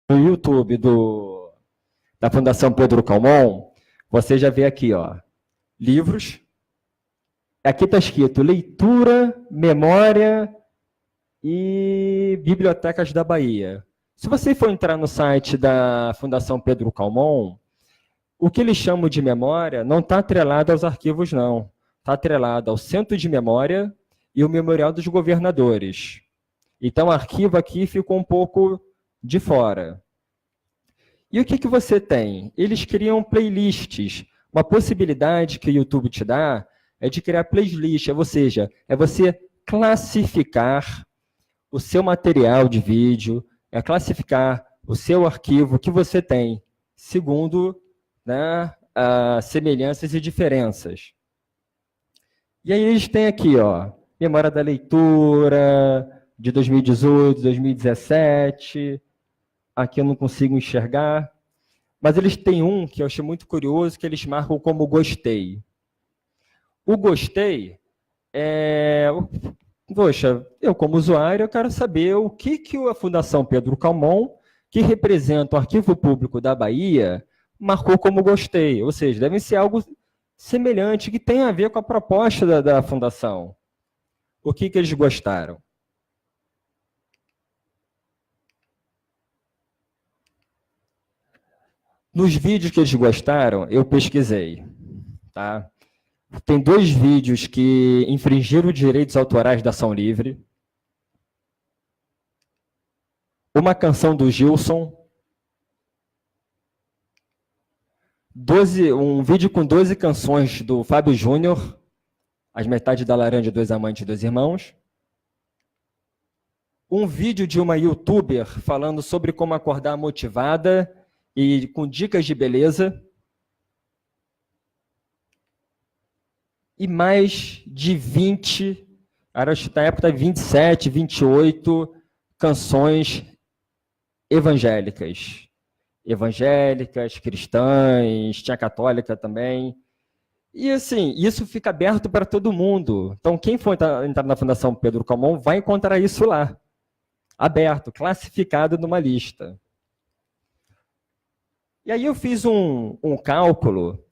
no YouTube da Fundação Pedro Calmon, você já vê aqui, ó, livros. Aqui está escrito leitura, memória e bibliotecas da Bahia. Se você for entrar no site da Fundação Pedro Calmon, o que eles chamam de memória não está atrelado aos arquivos, não. Está atrelado ao Centro de Memória e o Memorial dos Governadores. Então, o arquivo aqui ficou um pouco de fora. E o que você tem? Eles criam playlists. Uma possibilidade que o YouTube te dá é de criar playlist, ou seja, é você classificar o seu material de vídeo, é classificar o seu arquivo que você tem, segundo, né, semelhanças e diferenças. E aí eles têm aqui, ó, memória da leitura de 2018, 2017, aqui eu não consigo enxergar, mas eles têm um que eu achei muito curioso, que eles marcam como gostei. O gostei é... Poxa, eu como usuário, eu quero saber o que a Fundação Pedro Calmon, que representa o Arquivo Público da Bahia, marcou como gostei. Ou seja, deve ser algo semelhante, que tem a ver com a proposta da Fundação. O que eles gostaram? Nos vídeos que eles gostaram, eu pesquisei. Tá? Tem 2 vídeos que infringiram direitos autorais da ação livre. Uma canção do Gilson. Um vídeo com 12 canções do Fábio Júnior. As Metades da Laranja, 2 Amantes e 2 Irmãos. Um vídeo de uma youtuber falando sobre como acordar motivada e com dicas de beleza. E mais de 20, acho que na época 27, 28 canções evangélicas. Evangélicas, cristãs, tinha católica também. E assim, isso fica aberto para todo mundo. Então, quem for entrar na Fundação Pedro Calmon vai encontrar isso lá. Aberto, classificado numa lista. E aí eu fiz um cálculo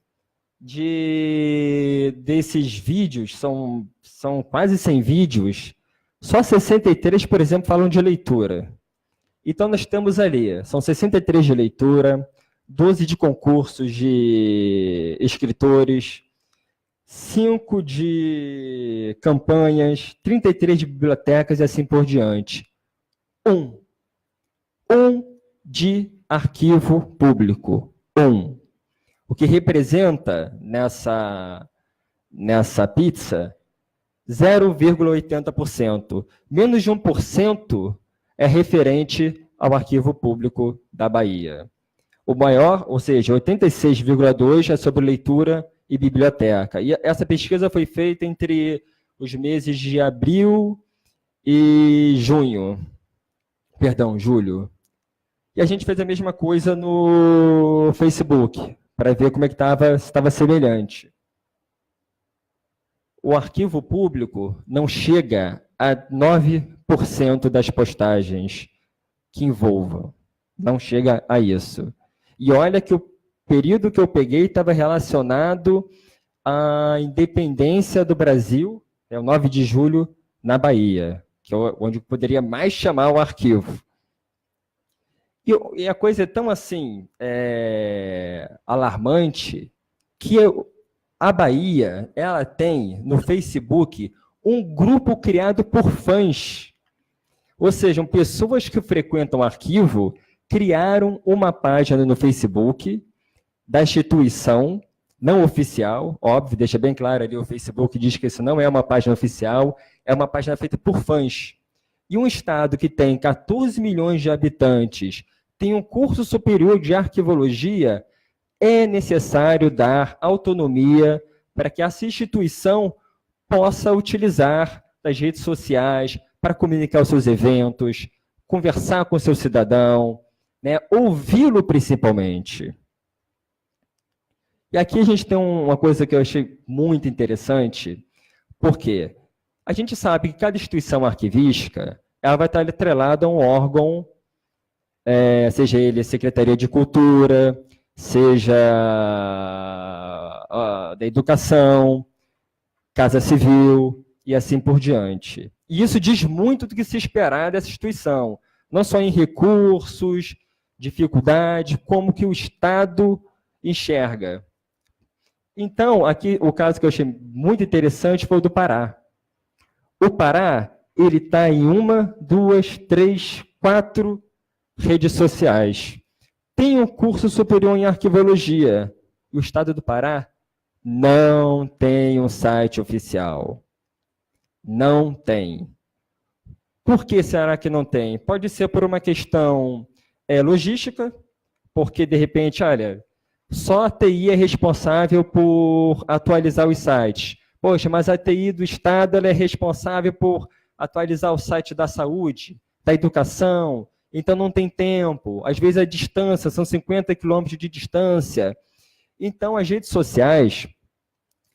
desses vídeos, são quase 100 vídeos, só 63, por exemplo, falam de leitura. Então, nós temos ali, são 63 de leitura, 12 de concursos de escritores, 5 de campanhas, 33 de bibliotecas e assim por diante. Um de arquivo público. O que representa nessa pizza 0,80%. Menos de 1% é referente ao arquivo público da Bahia. O maior, ou seja, 86,2% é sobre leitura e biblioteca. E essa pesquisa foi feita entre os meses de abril e julho. E a gente fez a mesma coisa no Facebook, para ver como é que estava semelhante. O arquivo público não chega a 9% das postagens que envolvam. Não chega a isso. E olha que o período que eu peguei estava relacionado à independência do Brasil, é o 9 de julho, na Bahia, que é onde poderia mais chamar o arquivo. E a coisa é tão assim, alarmante, que a Bahia, ela tem no Facebook um grupo criado por fãs. Ou seja, pessoas que frequentam o arquivo criaram uma página no Facebook da instituição, não oficial, óbvio, deixa bem claro ali, o Facebook diz que isso não é uma página oficial, é uma página feita por fãs. E um estado que tem 14 milhões de habitantes, tem um curso superior de arquivologia, é necessário dar autonomia para que essa instituição possa utilizar as redes sociais para comunicar os seus eventos, conversar com o seu cidadão, né, ouvi-lo principalmente. E aqui a gente tem uma coisa que eu achei muito interessante, porque a gente sabe que cada instituição arquivística ela vai estar atrelada a um órgão seja ele Secretaria de Cultura, seja da Educação, Casa Civil e assim por diante. E isso diz muito do que se esperar dessa instituição, não só em recursos, dificuldade, como que o Estado enxerga. Então, aqui o caso que eu achei muito interessante foi o do Pará. O Pará, ele está em 1, 2, 3, 4 redes sociais. Tem um curso superior em arquivologia. O Estado do Pará não tem um site oficial. Não tem. Por que será que não tem? Pode ser por uma questão logística, porque, de repente, olha, só a TI é responsável por atualizar os sites. Poxa, mas a TI do Estado ela é responsável por atualizar o site da saúde, da educação, então não tem tempo. Às vezes a distância, são 50 quilômetros de distância. Então, as redes sociais,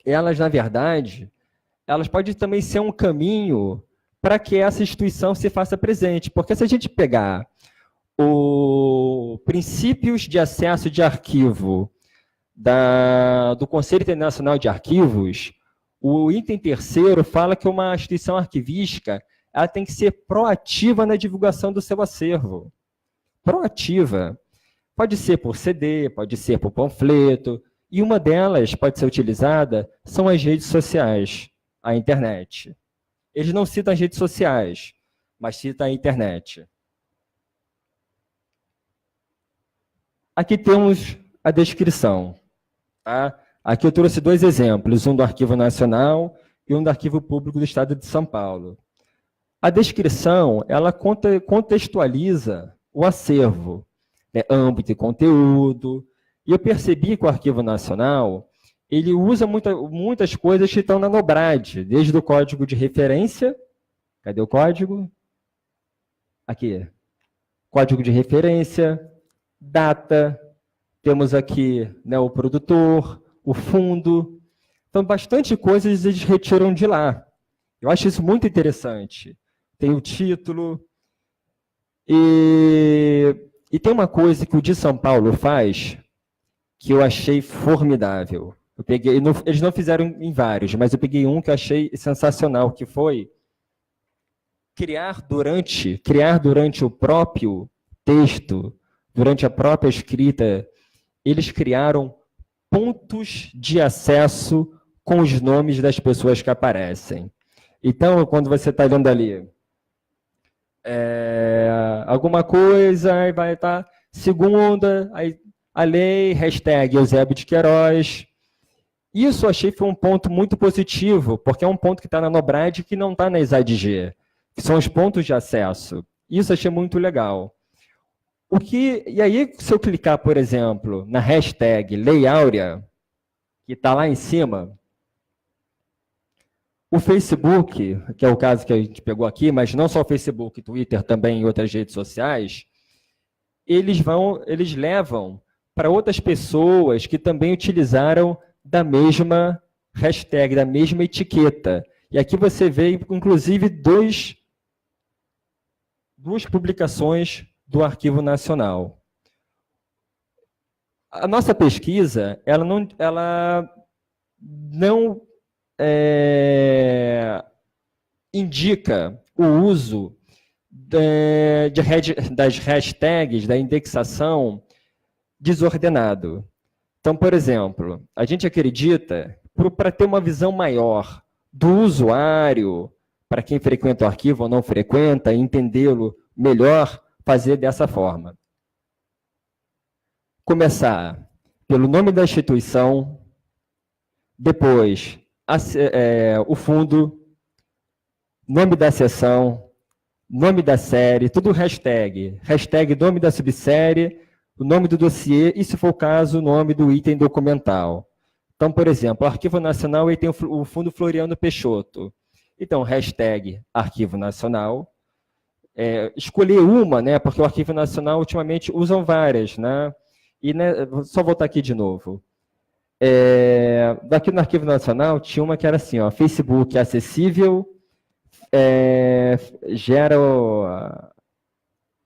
elas, na verdade, elas podem também ser um caminho para que essa instituição se faça presente. Porque se a gente pegar os princípios de acesso de arquivo do Conselho Internacional de Arquivos, o item 3º fala que uma instituição arquivística ela tem que ser proativa na divulgação do seu acervo. Proativa. Pode ser por CD, pode ser por panfleto, e uma delas pode ser utilizada são as redes sociais, a internet. Eles não citam as redes sociais, mas citam a internet. Aqui temos a descrição. Tá? Aqui eu trouxe 2 exemplos, um do Arquivo Nacional e um do Arquivo Público do Estado de São Paulo. A descrição, ela contextualiza o acervo, né, âmbito e conteúdo, e eu percebi que o Arquivo Nacional, ele usa muitas coisas que estão na NOBRAD, desde o código de referência, cadê o código? Aqui, código de referência, data, temos aqui, né, o produtor, o fundo, então bastante coisas eles retiram de lá. Eu acho isso muito interessante. Tem o título, e tem uma coisa que o de São Paulo faz, que eu achei formidável. Eu peguei, eles não fizeram em vários, mas eu peguei um que eu achei sensacional, que foi criar durante o próprio texto, durante a própria escrita, eles criaram pontos de acesso com os nomes das pessoas que aparecem. Então, quando você está lendo ali alguma coisa, aí vai estar segunda, aí a lei, hashtag Eusébio de Queiroz. Isso eu achei que foi um ponto muito positivo, porque é um ponto que está na NOBRAD que não está na ESADG, que são os pontos de acesso. Isso eu achei muito legal. E aí, se eu clicar, por exemplo, na hashtag Lei Áurea, que está lá em cima, o Facebook, que é o caso que a gente pegou aqui, mas não só o Facebook, Twitter, também em outras redes sociais, eles levam para outras pessoas que também utilizaram da mesma hashtag, da mesma etiqueta. E aqui você vê, inclusive, duas publicações do Arquivo Nacional. A nossa pesquisa, ela não indica o uso das hashtags, da indexação desordenado. Então, por exemplo, a gente acredita, para ter uma visão maior do usuário, para quem frequenta o arquivo ou não frequenta, entendê-lo melhor, fazer dessa forma. Começar pelo nome da instituição, depois o fundo, nome da seção, nome da série, tudo hashtag. Hashtag nome da subsérie, o nome do dossiê e, se for o caso, o nome do item documental. Então, por exemplo, o Arquivo Nacional ele tem o Fundo Floriano Peixoto. Então, hashtag Arquivo Nacional. Escolher uma, né, porque o Arquivo Nacional, ultimamente, usam várias. Né? E, né, vou só voltar aqui de novo. Daqui no Arquivo Nacional, tinha uma que era assim, ó, Facebook acessível,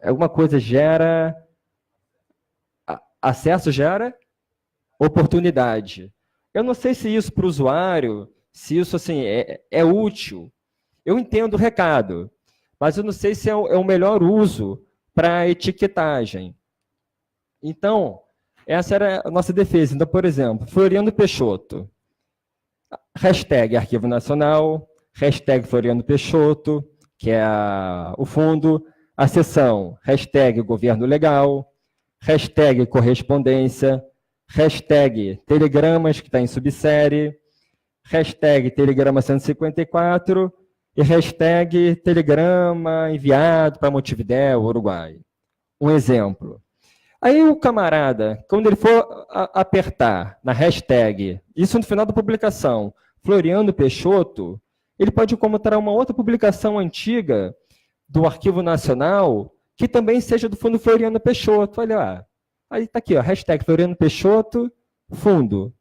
alguma coisa gera acesso, gera oportunidade. Eu não sei se isso para o usuário, se isso assim, é útil. Eu entendo o recado, mas eu não sei se é o melhor uso para a etiquetagem. Então, essa era a nossa defesa. Então, por exemplo, Floriano Peixoto, hashtag Arquivo Nacional, hashtag Floriano Peixoto, que é o fundo, a seção, hashtag Governo Legal, hashtag Correspondência, hashtag Telegramas, que está em subsérie, hashtag Telegrama 154 e hashtag Telegrama enviado para Montevidéu, Uruguai. Um exemplo. Aí o camarada, quando ele for apertar na hashtag, isso no final da publicação, Floriano Peixoto, ele pode encontrar uma outra publicação antiga do Arquivo Nacional que também seja do Fundo Floriano Peixoto. Olha lá. Aí está aqui, ó, hashtag Floriano Peixoto, fundo.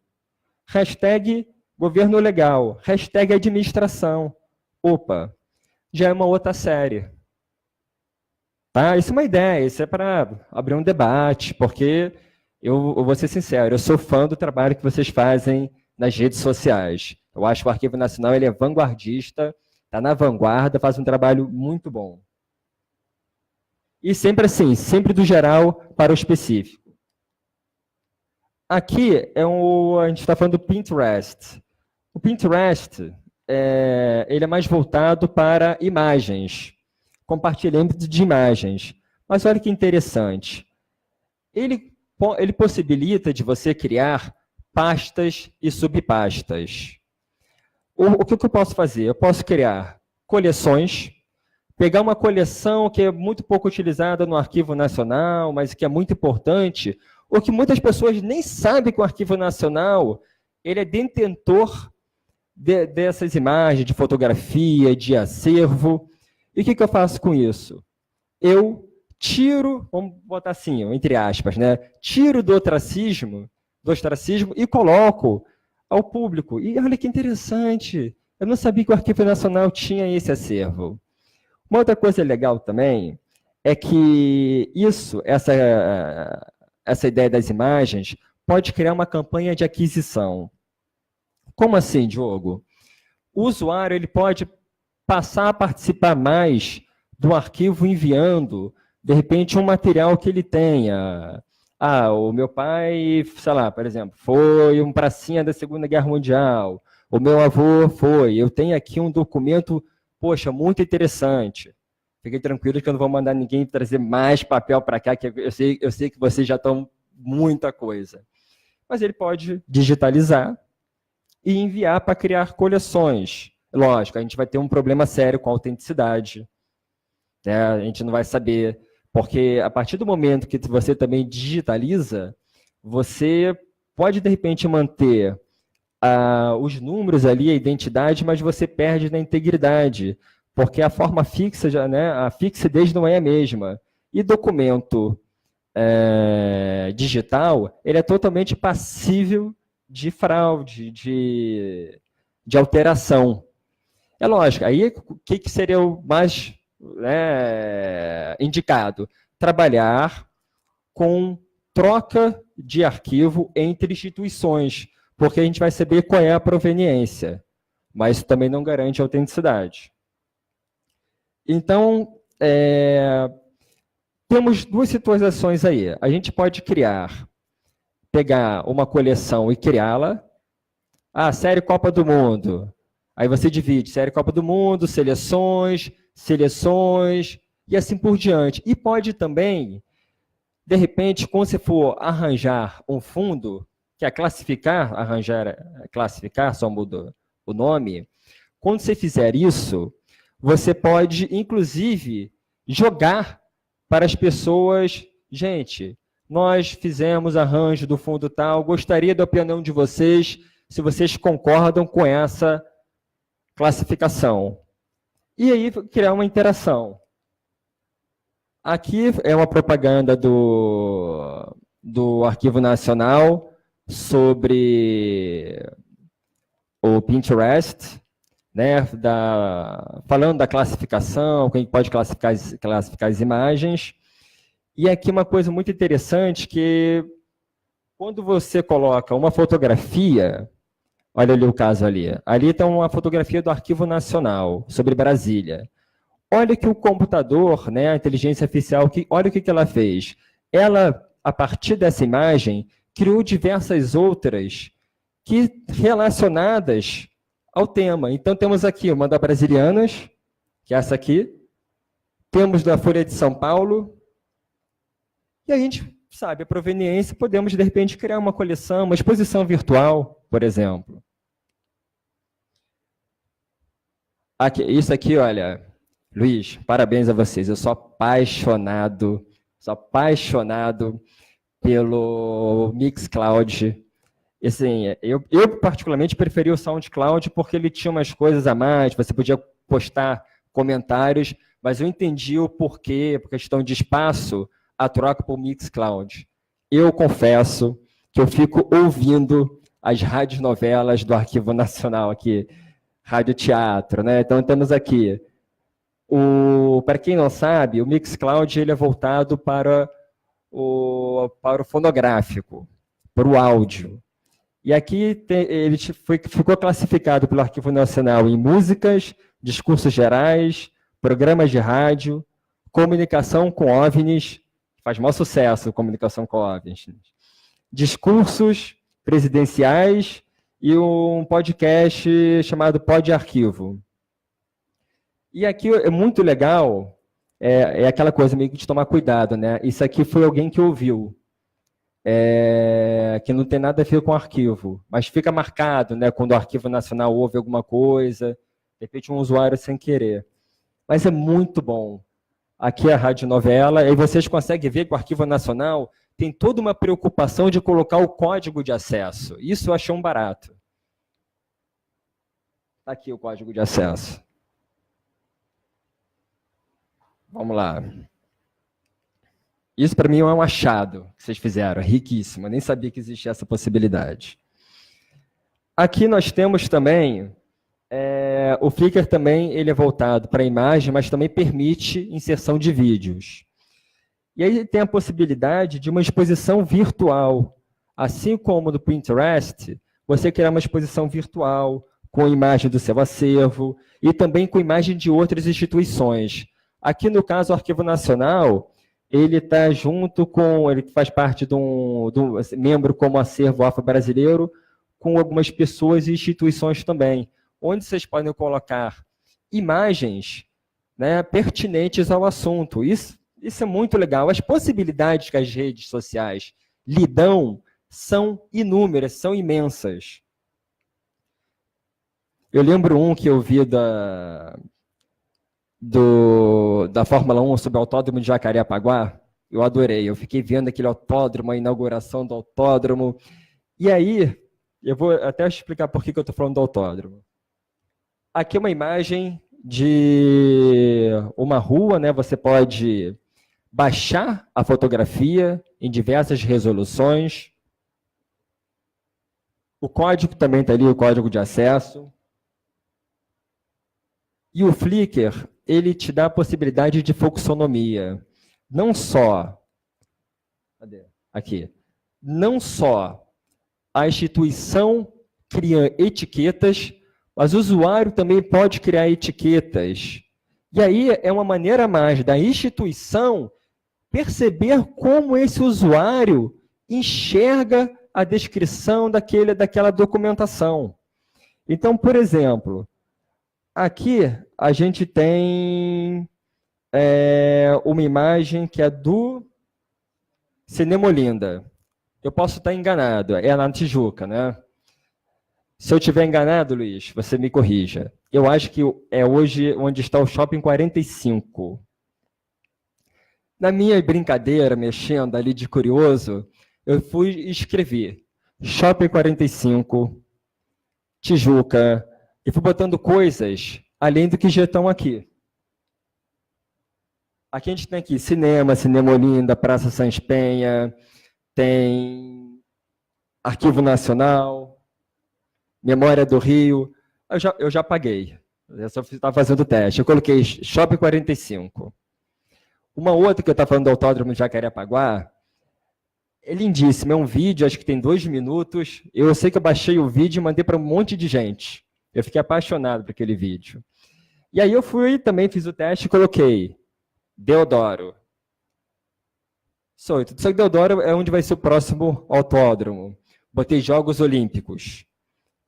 Hashtag Governo Legal. Hashtag Administração. Opa, já é uma outra série. Tá? Isso é uma ideia, isso é para abrir um debate, porque eu vou ser sincero, eu sou fã do trabalho que vocês fazem nas redes sociais. Eu acho que o Arquivo Nacional ele é vanguardista, está na vanguarda, faz um trabalho muito bom. E sempre assim, sempre do geral para o específico. Aqui a gente está falando do Pinterest. O Pinterest ele é mais voltado para imagens, compartilhamento de imagens. Mas olha que interessante. Ele possibilita de você criar pastas e subpastas. O que eu posso fazer? Eu posso criar coleções, pegar uma coleção que é muito pouco utilizada no Arquivo Nacional, mas que é muito importante, ou que muitas pessoas nem sabem que o Arquivo Nacional ele é detentor dessas imagens, de fotografia, de acervo. E o que eu faço com isso? Eu tiro, vamos botar assim, entre aspas, né? Tiro do ostracismo e coloco ao público. E olha que interessante, eu não sabia que o Arquivo Nacional tinha esse acervo. Uma outra coisa legal também é que essa ideia das imagens pode criar uma campanha de aquisição. Como assim, Diogo? O usuário ele pode passar a participar mais do arquivo enviando, de repente, um material que ele tenha. O meu pai, sei lá, por exemplo, foi um pracinha da Segunda Guerra Mundial. O meu avô foi. Eu tenho aqui um documento, poxa, muito interessante. Fiquem tranquilos que eu não vou mandar ninguém trazer mais papel para cá, que eu sei que vocês já estão muita coisa. Mas ele pode digitalizar e enviar para criar coleções. Lógico, a gente vai ter um problema sério com a autenticidade. Né? A gente não vai saber, porque a partir do momento que você também digitaliza, você pode, de repente, manter os números ali, a identidade, mas você perde na integridade, porque a forma fixa, a fixidez não é a mesma. E documento digital, ele é totalmente passível de fraude, de alteração. É lógico, aí o que seria o mais indicado? Trabalhar com troca de arquivo entre instituições, porque a gente vai saber qual é a proveniência, mas isso também não garante a autenticidade. Então, temos duas situações aí. A gente pode pegar uma coleção e criá-la. Série Copa do Mundo. Aí você divide série Copa do Mundo, seleções, e assim por diante. E pode também, de repente, quando você for arranjar um fundo, que é classificar, classificar, só muda o nome, quando você fizer isso, você pode, inclusive, jogar para as pessoas, gente, nós fizemos arranjo do fundo tal, gostaria da opinião de vocês, se vocês concordam com essa classificação. E aí, criar uma interação. Aqui é uma propaganda do Arquivo Nacional sobre o Pinterest, né, falando da classificação, quem pode classificar as imagens. E aqui uma coisa muito interessante, que quando você coloca uma fotografia, olha ali o caso ali, ali está uma fotografia do Arquivo Nacional, sobre Brasília. Olha que o computador, né, a inteligência artificial, olha o que ela fez. Ela, a partir dessa imagem, criou diversas outras relacionadas ao tema. Então, temos aqui uma da Brasilianas, que é essa aqui. Temos da Folha de São Paulo. E a gente sabe a proveniência, podemos, de repente, criar uma coleção, uma exposição virtual, por exemplo. Aqui, isso aqui, olha, Luiz, parabéns a vocês. Eu sou apaixonado pelo Mixcloud. Assim, eu particularmente preferi o SoundCloud porque ele tinha umas coisas a mais, você podia postar comentários, mas eu entendi o porquê, por questão de espaço, a troca por Mixcloud. Eu confesso que eu fico ouvindo as radionovelas do Arquivo Nacional aqui, Rádio Teatro, né? Então temos aqui, para quem não sabe, o Mixcloud ele é voltado para o fonográfico, para o áudio. E aqui ele ficou classificado pelo Arquivo Nacional em músicas, discursos gerais, programas de rádio, comunicação com OVNIs, faz maior sucesso comunicação com OVNIs, discursos presidenciais e um podcast chamado Pod Arquivo. E aqui é muito legal, é aquela coisa meio que de tomar cuidado, né? Isso aqui foi alguém que ouviu. Que não tem nada a ver com o arquivo, mas fica marcado, né, quando o Arquivo Nacional ouve alguma coisa, de repente um usuário sem querer. Mas é muito bom. Aqui é a radionovela, e vocês conseguem ver que o Arquivo Nacional tem toda uma preocupação de colocar o código de acesso. Isso eu achei um barato. Está aqui o código de acesso. Vamos lá. Isso, para mim, é um achado que vocês fizeram, riquíssimo. Eu nem sabia que existia essa possibilidade. Aqui nós temos também, o Flickr também ele é voltado para a imagem, mas também permite inserção de vídeos. E aí tem a possibilidade de uma exposição virtual. Assim como no Pinterest, você criar uma exposição virtual com imagem do seu acervo e também com imagem de outras instituições. Aqui, no caso, o Arquivo Nacional, ele está junto com, ele faz parte do membro como acervo afro-brasileiro, com algumas pessoas e instituições também, onde vocês podem colocar imagens, né, pertinentes ao assunto. Isso é muito legal. As possibilidades que as redes sociais lhe dão são inúmeras, são imensas. Eu lembro um que eu vi da Fórmula 1 sobre o autódromo de Jacarepaguá. Eu adorei, eu fiquei vendo aquele autódromo, a inauguração do autódromo. E aí, eu vou até explicar por que eu estou falando do autódromo. Aqui é uma imagem de uma rua, né? Você pode baixar a fotografia em diversas resoluções. O código também está ali, o código de acesso. E o Flickr, ele te dá a possibilidade de fluxonomia. Não só, aqui, não só a instituição cria etiquetas, mas o usuário também pode criar etiquetas. E aí é uma maneira mais da instituição perceber como esse usuário enxerga a descrição daquela documentação. Então, por exemplo, aqui a gente tem uma imagem que é do Cinema Olinda. Eu posso estar enganado, é na Tijuca, né? Se eu estiver enganado, Luiz, você me corrija. Eu acho que é hoje onde está o Shopping 45. Na minha brincadeira, mexendo ali de curioso, eu fui escrever Shopping 45, Tijuca, e fui botando coisas além do que já estão aqui. Aqui a gente tem aqui cinema, Cinema Olinda, Praça Sans Penha, tem Arquivo Nacional, Memória do Rio. Eu já paguei, eu só estava fazendo o teste. Eu coloquei Shopping 45. Uma outra que eu estava falando do Autódromo de Jacarepaguá, é lindíssimo, é um vídeo, acho que tem 2 minutos. Eu sei que eu baixei o vídeo e mandei para um monte de gente. Eu fiquei apaixonado por aquele vídeo. E aí eu fui, também fiz o teste e coloquei Deodoro. Só que Deodoro é onde vai ser o próximo autódromo. Botei Jogos Olímpicos,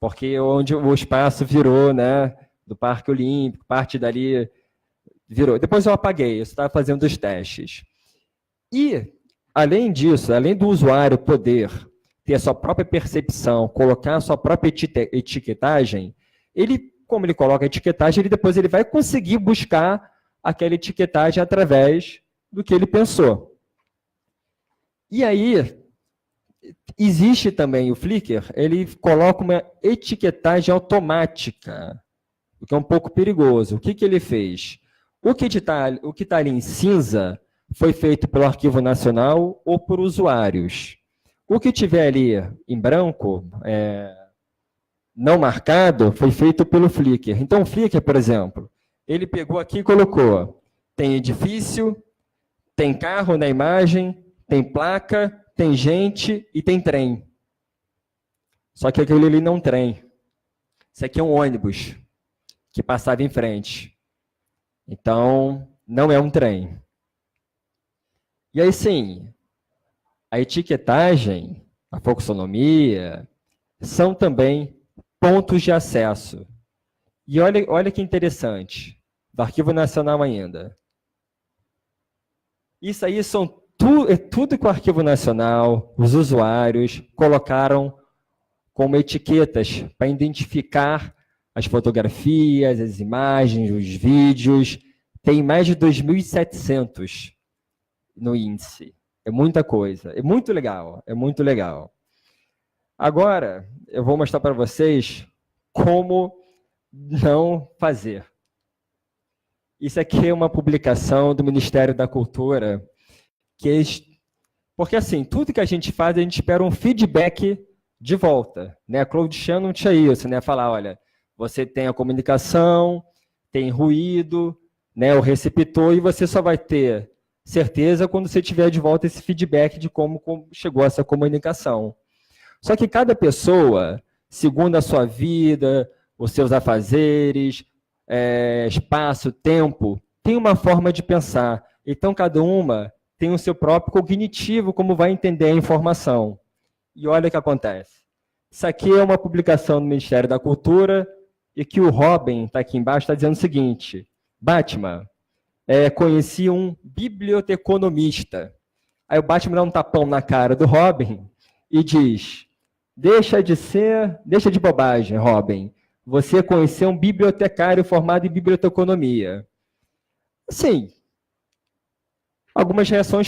porque é onde o espaço virou, né, do Parque Olímpico, parte dali virou. Depois eu apaguei, eu estava fazendo os testes. E, além disso, além do usuário poder ter a sua própria percepção, colocar a sua própria etiquetagem, ele, como ele coloca a etiquetagem, depois ele vai conseguir buscar aquela etiquetagem através do que ele pensou. E aí, existe também o Flickr, ele coloca uma etiquetagem automática, o que é um pouco perigoso. O que ele fez? O que está ali em cinza foi feito pelo Arquivo Nacional ou por usuários. O que tiver ali em branco, não marcado, foi feito pelo Flickr. Então, o Flickr, por exemplo, ele pegou aqui e colocou, tem edifício, tem carro na imagem, tem placa, tem gente e tem trem. Só que aquele ali não é um trem. Isso aqui é um ônibus que passava em frente. Então, não é um trem. E aí, sim, a etiquetagem, a fluxonomia, são também pontos de acesso. E olha que interessante, do Arquivo Nacional ainda. Isso aí é tudo que o Arquivo Nacional, os usuários, colocaram como etiquetas para identificar as fotografias, as imagens, os vídeos. Tem mais de 2.700 no índice. É muita coisa. É muito legal. É muito legal. Agora, eu vou mostrar para vocês como não fazer. Isso aqui é uma publicação do Ministério da Cultura, porque assim, tudo que a gente faz, a gente espera um feedback de volta, né? A Claude Shannon tinha isso, né? Falar, olha, você tem a comunicação, tem ruído, né? O receptor, e você só vai ter certeza quando você tiver de volta esse feedback de como chegou essa comunicação. Só que cada pessoa, segundo a sua vida, os seus afazeres, espaço, tempo, tem uma forma de pensar. Então, cada uma tem o seu próprio cognitivo, como vai entender a informação. E olha o que acontece. Isso aqui é uma publicação do Ministério da Cultura, e que o Robin, está aqui embaixo, está dizendo o seguinte: Batman, conheci um biblioteconomista. Aí o Batman dá um tapão na cara do Robin e diz: deixa de bobagem, Robin. Você conheceu um bibliotecário formado em biblioteconomia. Sim. Algumas reações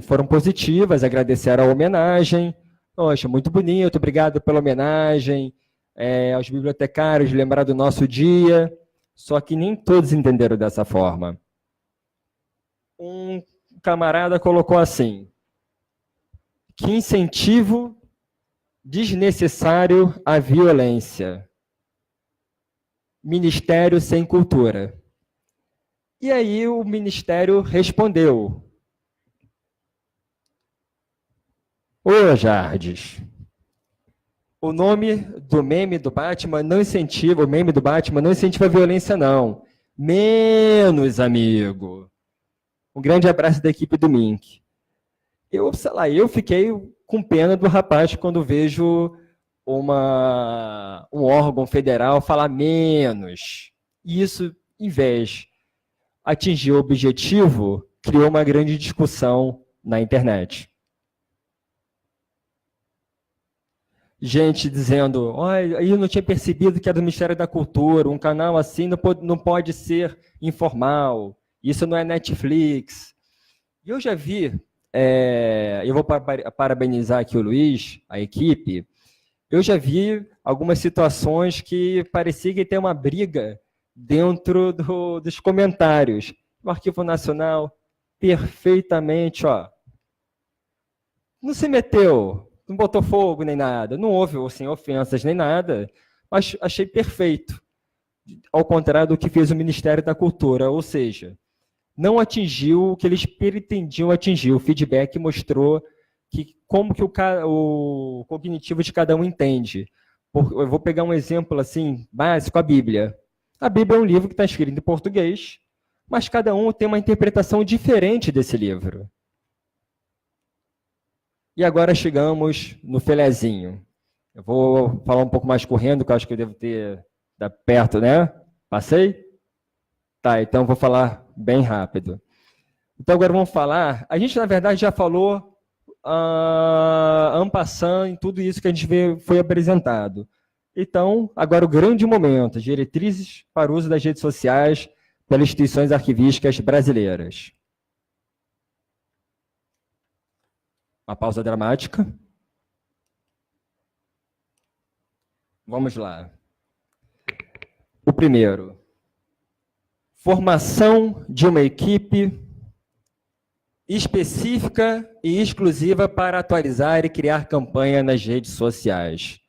foram positivas, agradeceram a homenagem. Poxa, muito bonito, obrigado pela homenagem. Aos bibliotecários, lembrar do nosso dia. Só que nem todos entenderam dessa forma. Um camarada colocou assim: que incentivo desnecessário à violência. Ministério sem cultura. E aí o Ministério respondeu: ô Jardes, o nome do meme do Batman não incentiva, a violência, não. Menos, amigo. Um grande abraço da equipe do Mink. Eu fiquei com pena do rapaz quando vejo um órgão federal falar menos. E isso, em vez de atingir o objetivo, criou uma grande discussão na internet. Gente dizendo: olha, eu não tinha percebido que era do Ministério da Cultura, um canal assim não pode ser informal, isso não é Netflix. E eu já vi, eu vou parabenizar aqui o Luiz, a equipe, eu já vi algumas situações que parecia que tem uma briga dentro dos comentários. O Arquivo Nacional, perfeitamente, não se meteu, não botou fogo nem nada, não houve assim, ofensas nem nada, mas achei perfeito, ao contrário do que fez o Ministério da Cultura, ou seja, não atingiu o que eles pretendiam atingir. O feedback mostrou que como que o cognitivo de cada um entende. Eu vou pegar um exemplo assim básico, a Bíblia. A Bíblia é um livro que está escrito em português, mas cada um tem uma interpretação diferente desse livro. E agora chegamos no filezinho. Eu vou falar um pouco mais correndo, que eu acho que eu devo ter perto, né? Passei? Tá, então vou falar bem rápido. Então agora vamos falar, a gente na verdade já falou en passant em tudo isso que a gente foi apresentado. Então, agora o grande momento, diretrizes para o uso das redes sociais pelas instituições arquivísticas brasileiras. Uma pausa dramática. Vamos lá. O primeiro, formação de uma equipe específica e exclusiva para atualizar e criar campanha nas redes sociais.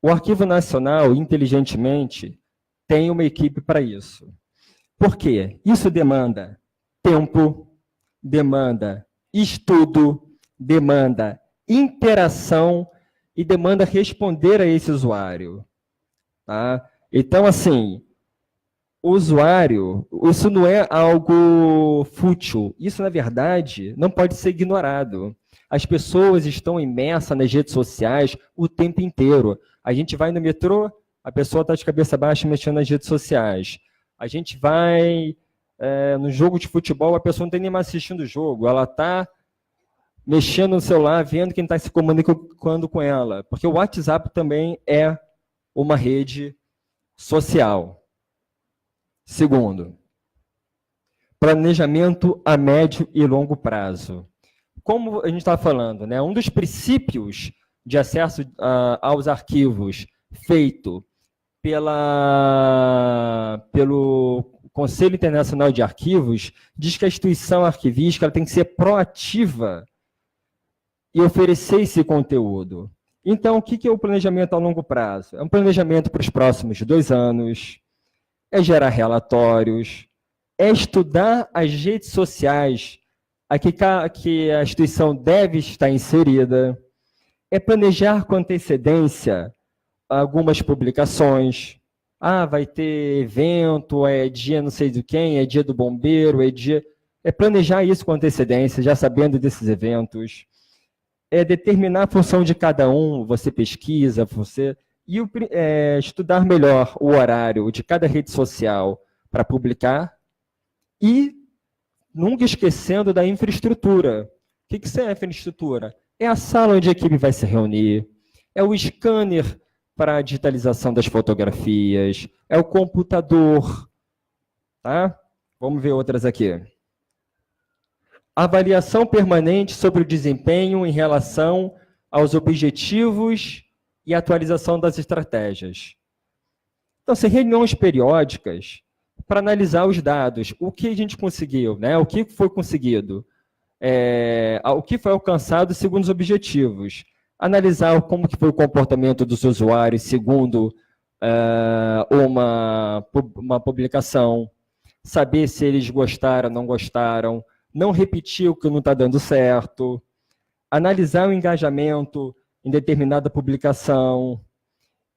O Arquivo Nacional, inteligentemente, tem uma equipe para isso. Por quê? Isso demanda tempo, demanda estudo, demanda interação e demanda responder a esse usuário. Tá? Então, assim, o usuário, isso não é algo fútil. Isso, na verdade, não pode ser ignorado. As pessoas estão imersas nas redes sociais o tempo inteiro. A gente vai no metrô, a pessoa está de cabeça baixa mexendo nas redes sociais. A gente vai no jogo de futebol, a pessoa não tem nem mais assistindo o jogo, ela está mexendo no celular, vendo quem está se comunicando com ela. Porque o WhatsApp também é uma rede social. Segundo, planejamento a médio e longo prazo. Como a gente estava falando, né, um dos princípios de acesso aos arquivos feito pelo Conselho Internacional de Arquivos diz que a instituição arquivística ela tem que ser proativa e oferecer esse conteúdo. Então, o que é o planejamento a longo prazo? É um planejamento para os próximos 2 anos, é gerar relatórios, é estudar as redes sociais que a instituição deve estar inserida, é planejar com antecedência algumas publicações. Vai ter evento, é dia não sei de quem, é dia do bombeiro, é planejar isso com antecedência, já sabendo desses eventos. É determinar a função de cada um, você pesquisa, estudar melhor o horário de cada rede social para publicar e nunca esquecendo da infraestrutura. O que é a infraestrutura? É a sala onde a equipe vai se reunir, é o scanner para a digitalização das fotografias, é o computador. Tá? Vamos ver outras aqui. Avaliação permanente sobre o desempenho em relação aos objetivos e atualização das estratégias. Então, são reuniões periódicas para analisar os dados, o que a gente conseguiu, né? O que foi conseguido, o que foi alcançado segundo os objetivos, analisar como que foi o comportamento dos usuários segundo uma publicação, saber se eles gostaram, não gostaram, não repetir o que não está dando certo, analisar o engajamento em determinada publicação.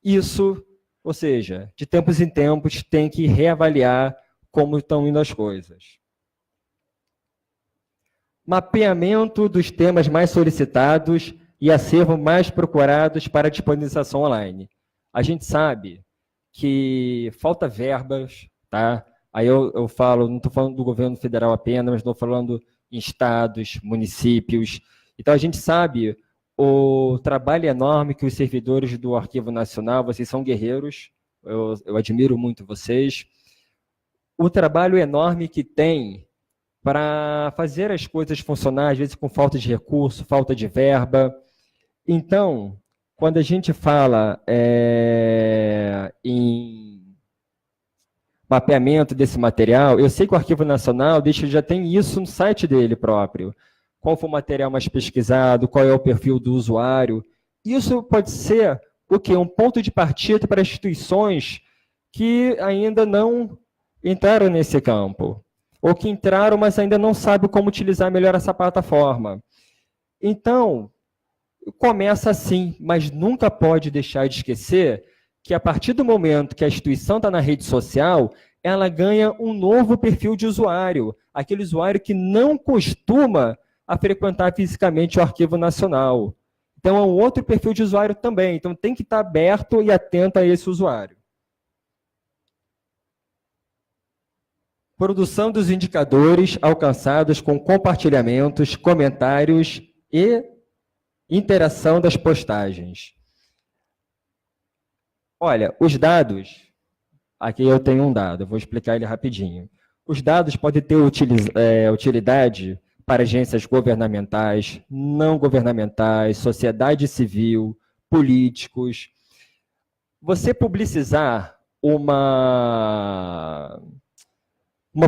Isso, ou seja, de tempos em tempos, tem que reavaliar como estão indo as coisas. Mapeamento dos temas mais solicitados e acervo mais procurados para disponibilização online. A gente sabe que falta verbas, tá? Aí eu falo, não estou falando do governo federal apenas, mas estou falando em estados, municípios. Então, a gente sabe o trabalho enorme que os servidores do Arquivo Nacional, vocês são guerreiros, eu admiro muito vocês, o trabalho enorme que tem para fazer as coisas funcionar, às vezes com falta de recurso, falta de verba. Então, quando a gente fala em mapeamento desse material, eu sei que o Arquivo Nacional já tem isso no site dele próprio. Qual foi o material mais pesquisado, qual é o perfil do usuário. Isso pode ser o quê? Um ponto de partida para instituições que ainda não entraram nesse campo. ou que entraram, mas ainda não sabem como utilizar melhor essa plataforma. Então, começa assim, mas nunca pode deixar de esquecer que a partir do momento que a instituição está na rede social, ela ganha um novo perfil de usuário, aquele usuário que não costuma a frequentar fisicamente o Arquivo Nacional. Então, é um outro perfil de usuário também. Então, tem que estar aberto e atento a esse usuário. Produção dos indicadores alcançados com compartilhamentos, comentários e interação das postagens. Olha, os dados, aqui eu tenho um dado, eu vou explicar ele rapidinho. Os dados podem ter utilidade para agências governamentais, não governamentais, sociedade civil, políticos. Você publicizar uma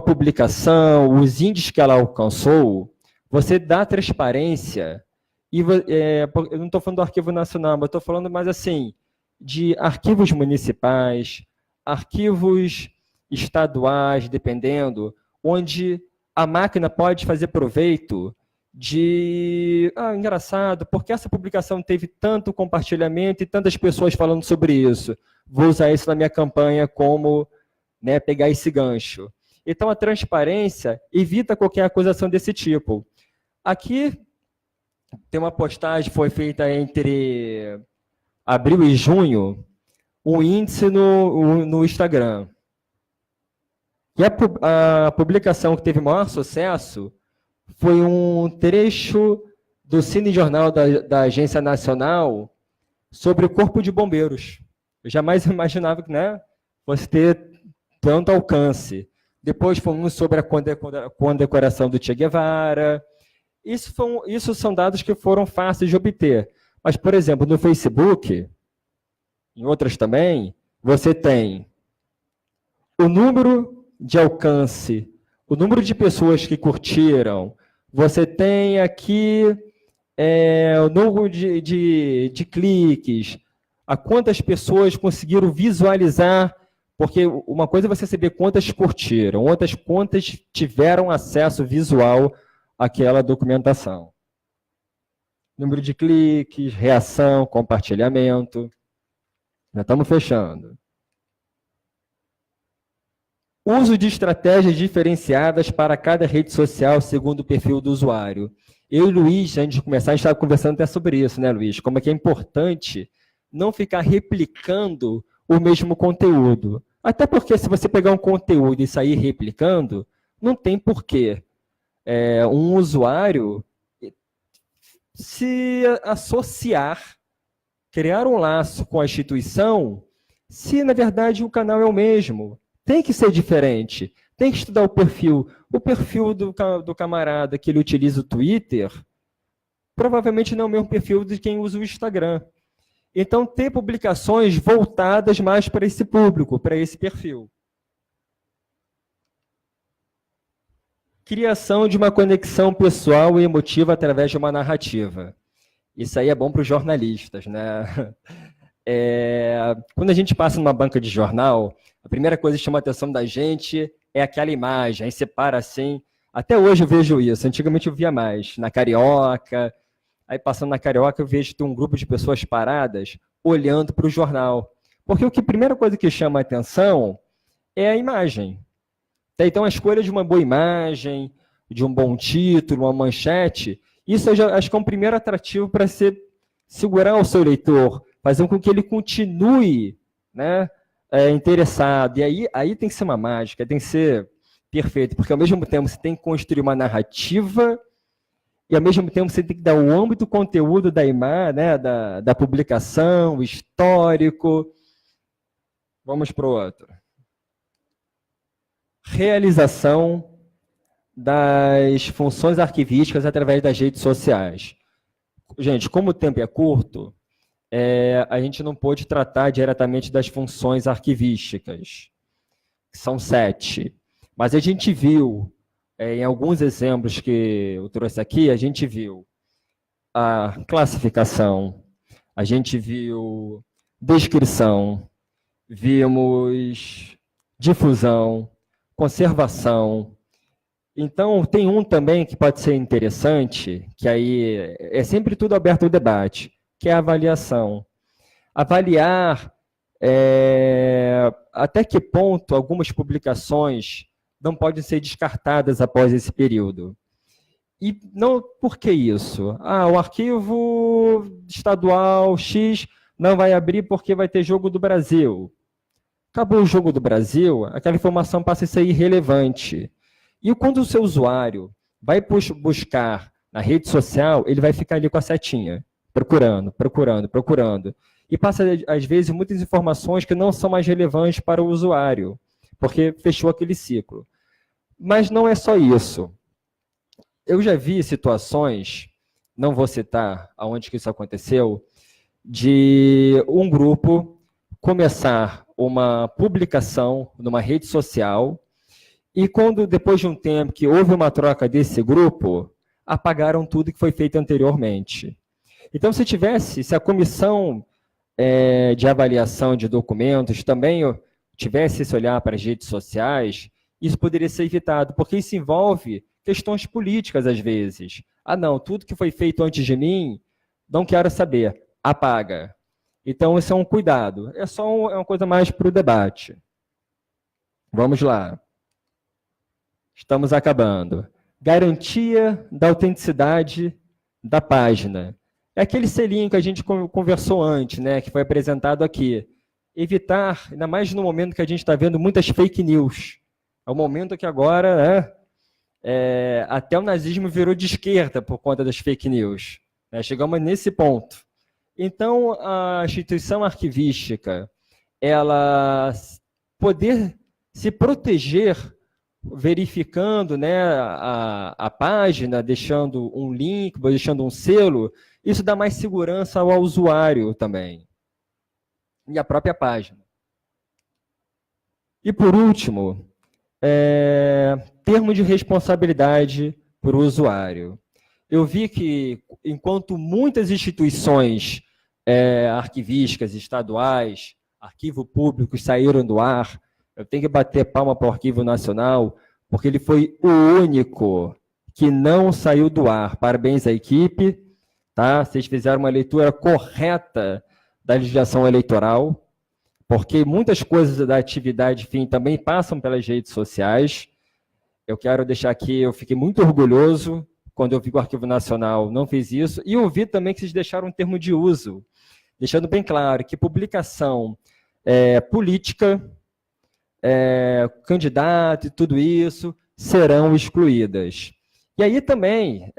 publicação, os índices que ela alcançou, você dá transparência, e eu não estou falando do Arquivo Nacional, mas estou falando mais assim, de arquivos municipais, arquivos estaduais, dependendo, onde a máquina pode fazer proveito de... engraçado, porque essa publicação teve tanto compartilhamento e tantas pessoas falando sobre isso? Vou usar isso na minha campanha como, né, pegar esse gancho. Então, a transparência evita qualquer acusação desse tipo. Aqui tem uma postagem que foi feita entre abril e junho, um índice no Instagram. E a publicação que teve maior sucesso foi um trecho do cinejornal da Agência Nacional sobre o Corpo de Bombeiros. Eu jamais imaginava que, né, fosse ter tanto alcance. Depois foi um sobre a condecoração do Che Guevara. Isso são dados que foram fáceis de obter. Mas, por exemplo, no Facebook, em outras também, você tem o número de alcance, o número de pessoas que curtiram, você tem aqui o número de cliques, a quantas pessoas conseguiram visualizar, porque uma coisa é você saber quantas curtiram, outras quantas tiveram acesso visual àquela documentação. Número de cliques, reação, compartilhamento. Já estamos fechando. Uso de estratégias diferenciadas para cada rede social segundo o perfil do usuário. Eu e o Luiz, antes de começar, a gente estava conversando até sobre isso, né, Luiz? Como é que é importante não ficar replicando o mesmo conteúdo. Até porque se você pegar um conteúdo e sair replicando, não tem porquê um usuário se associar, criar um laço com a instituição, se na verdade o canal é o mesmo. Tem que ser diferente, tem que estudar o perfil. O perfil do camarada que ele utiliza o Twitter, provavelmente não é o mesmo perfil de quem usa o Instagram. Então, ter publicações voltadas mais para esse público, para esse perfil. Criação de uma conexão pessoal e emotiva através de uma narrativa. Isso aí é bom para os jornalistas, né? Quando a gente passa numa banca de jornal, a primeira coisa que chama a atenção da gente é aquela imagem, aí você para assim. Até hoje eu vejo isso, antigamente eu via mais, na Carioca. Aí, passando na Carioca, eu vejo um grupo de pessoas paradas olhando para o jornal. Porque a primeira coisa que chama a atenção é a imagem. Então, a escolha de uma boa imagem, de um bom título, uma manchete, isso eu já acho que é um primeiro atrativo para segurar o seu leitor, fazer com que ele continue, né, interessado. E aí tem que ser uma mágica, tem que ser perfeito, porque ao mesmo tempo você tem que construir uma narrativa e, ao mesmo tempo, você tem que dar o âmbito do conteúdo da imagem, né, da publicação, o histórico. Vamos para o outro. Realização das funções arquivísticas através das redes sociais. Gente, como o tempo é curto, a gente não pôde tratar diretamente das funções arquivísticas, que são 7. Mas a gente viu, em alguns exemplos que eu trouxe aqui, a gente viu a classificação, a gente viu descrição, vimos difusão, conservação, Então, tem um também que pode ser interessante, que aí é sempre tudo aberto ao debate, que é a avaliação. Avaliar até que ponto algumas publicações não podem ser descartadas após esse período. E não, por que isso? O arquivo estadual X não vai abrir porque vai ter jogo do Brasil. Acabou o jogo do Brasil, aquela informação passa a ser irrelevante. E quando o seu usuário vai buscar na rede social, ele vai ficar ali com a setinha, procurando. E passa, às vezes, muitas informações que não são mais relevantes para o usuário, porque fechou aquele ciclo. Mas não é só isso. Eu já vi situações, não vou citar aonde que isso aconteceu, de um grupo começar uma publicação numa rede social e quando, depois de um tempo que houve uma troca desse grupo, apagaram tudo que foi feito anteriormente. Então, se a comissão de avaliação de documentos também tivesse esse olhar para as redes sociais, isso poderia ser evitado, porque isso envolve questões políticas, às vezes. Não, tudo que foi feito antes de mim, não quero saber, apaga. Então, esse é um cuidado. É uma coisa mais para o debate. Vamos lá. Estamos acabando. Garantia da autenticidade da página. É aquele selinho que a gente conversou antes, né, que foi apresentado aqui. Evitar, ainda mais no momento que a gente está vendo muitas fake news. É o momento que agora, até o nazismo virou de esquerda por conta das fake news. Chegamos nesse ponto. Então, a instituição arquivística, ela poder se proteger verificando, né, a página, deixando um link, deixando um selo, isso dá mais segurança ao usuário também. E a própria página. E por último, termo de responsabilidade para o usuário. Eu vi que, enquanto muitas instituições arquivísticas, estaduais, arquivo público saíram do ar, eu tenho que bater palma para o Arquivo Nacional, porque ele foi o único que não saiu do ar. Parabéns à equipe, tá? Vocês fizeram uma leitura correta da legislação eleitoral, porque muitas coisas da atividade fim também passam pelas redes sociais. Eu quero deixar aqui, eu fiquei muito orgulhoso quando eu vi que o Arquivo Nacional não fez isso, e eu vi também que vocês deixaram um termo de uso, deixando bem claro que publicação política, candidato e tudo isso serão excluídas. E aí também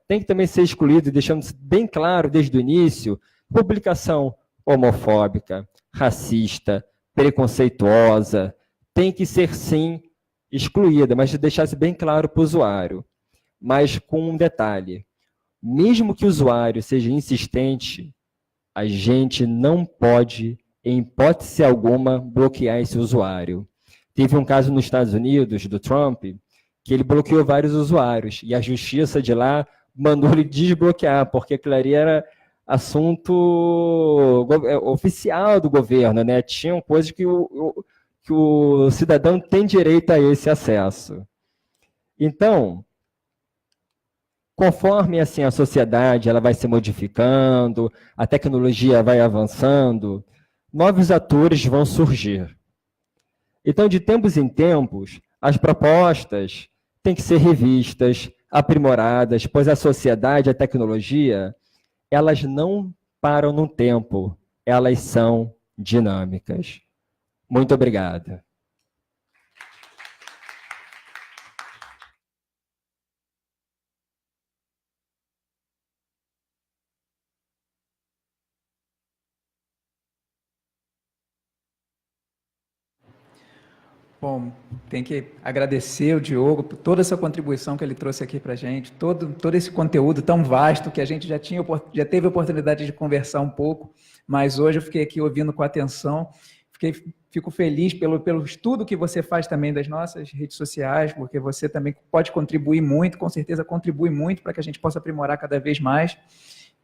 tem que também ser excluído, deixando bem claro desde o início, publicação homofóbica, racista, preconceituosa, tem que ser sim excluída, mas deixasse bem claro para o usuário. Mas com um detalhe, mesmo que o usuário seja insistente, a gente não pode, em hipótese alguma, bloquear esse usuário. Teve um caso nos Estados Unidos, do Trump, que ele bloqueou vários usuários, e a justiça de lá mandou ele desbloquear, porque aquilo ali era assunto oficial do governo, né? Tinham coisas que o cidadão tem direito a esse acesso. Então, conforme assim, a sociedade ela vai se modificando, a tecnologia vai avançando, novos atores vão surgir. Então, de tempos em tempos, as propostas têm que ser revistas, aprimoradas, pois a sociedade e a tecnologia, elas não param no tempo, elas são dinâmicas. Muito obrigado. Bom, tem que agradecer o Diogo por toda essa contribuição que ele trouxe aqui para a gente, todo esse conteúdo tão vasto que a gente já teve a oportunidade de conversar um pouco, mas hoje eu fiquei aqui ouvindo com atenção, fico feliz pelo estudo que você faz também das nossas redes sociais, porque você também pode contribuir muito, com certeza contribui muito para que a gente possa aprimorar cada vez mais,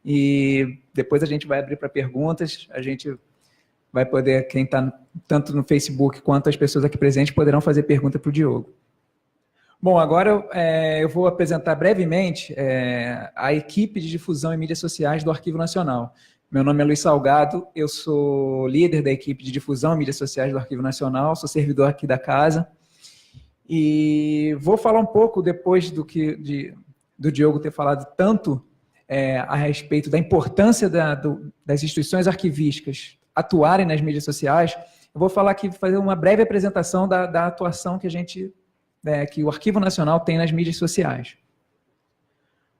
e depois a gente vai abrir para perguntas, a gente vai poder, quem está tanto no Facebook quanto as pessoas aqui presentes, poderão fazer pergunta para o Diogo. Bom, agora eu vou apresentar brevemente a equipe de difusão em mídias sociais do Arquivo Nacional. Meu nome é Luiz Salgado, eu sou líder da equipe de difusão em mídias sociais do Arquivo Nacional, sou servidor aqui da casa. E vou falar um pouco, depois do Diogo ter falado tanto a respeito da importância das instituições arquivísticas atuarem nas mídias sociais, eu vou falar aqui, fazer uma breve apresentação da atuação que o Arquivo Nacional tem nas mídias sociais.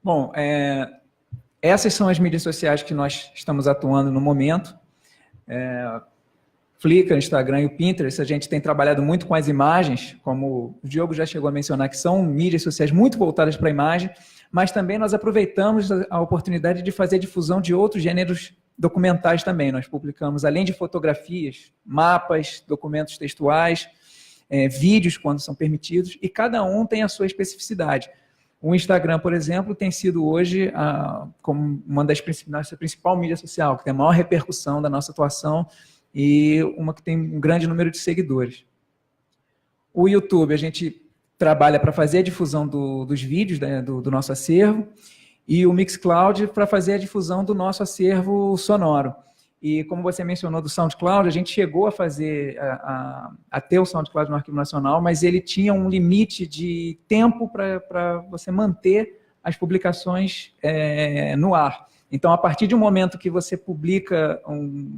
Bom, essas são as mídias sociais que nós estamos atuando no momento. Flickr, Instagram e o Pinterest, a gente tem trabalhado muito com as imagens, como o Diogo já chegou a mencionar, que são mídias sociais muito voltadas para a imagem, mas também nós aproveitamos a oportunidade de fazer difusão de outros gêneros documentais também. Nós publicamos, além de fotografias, mapas, documentos textuais, vídeos quando são permitidos, e cada um tem a sua especificidade. O Instagram, por exemplo, tem sido hoje como uma nossa principal mídia social, que tem a maior repercussão da nossa atuação e uma que tem um grande número de seguidores. O YouTube, a gente trabalha para fazer a difusão dos vídeos do nosso acervo, e o Mixcloud para fazer a difusão do nosso acervo sonoro. E como você mencionou do SoundCloud, a gente chegou a fazer, a ter o SoundCloud no Arquivo Nacional, mas ele tinha um limite de tempo para você manter as publicações no ar. Então, a partir de um momento que você publica,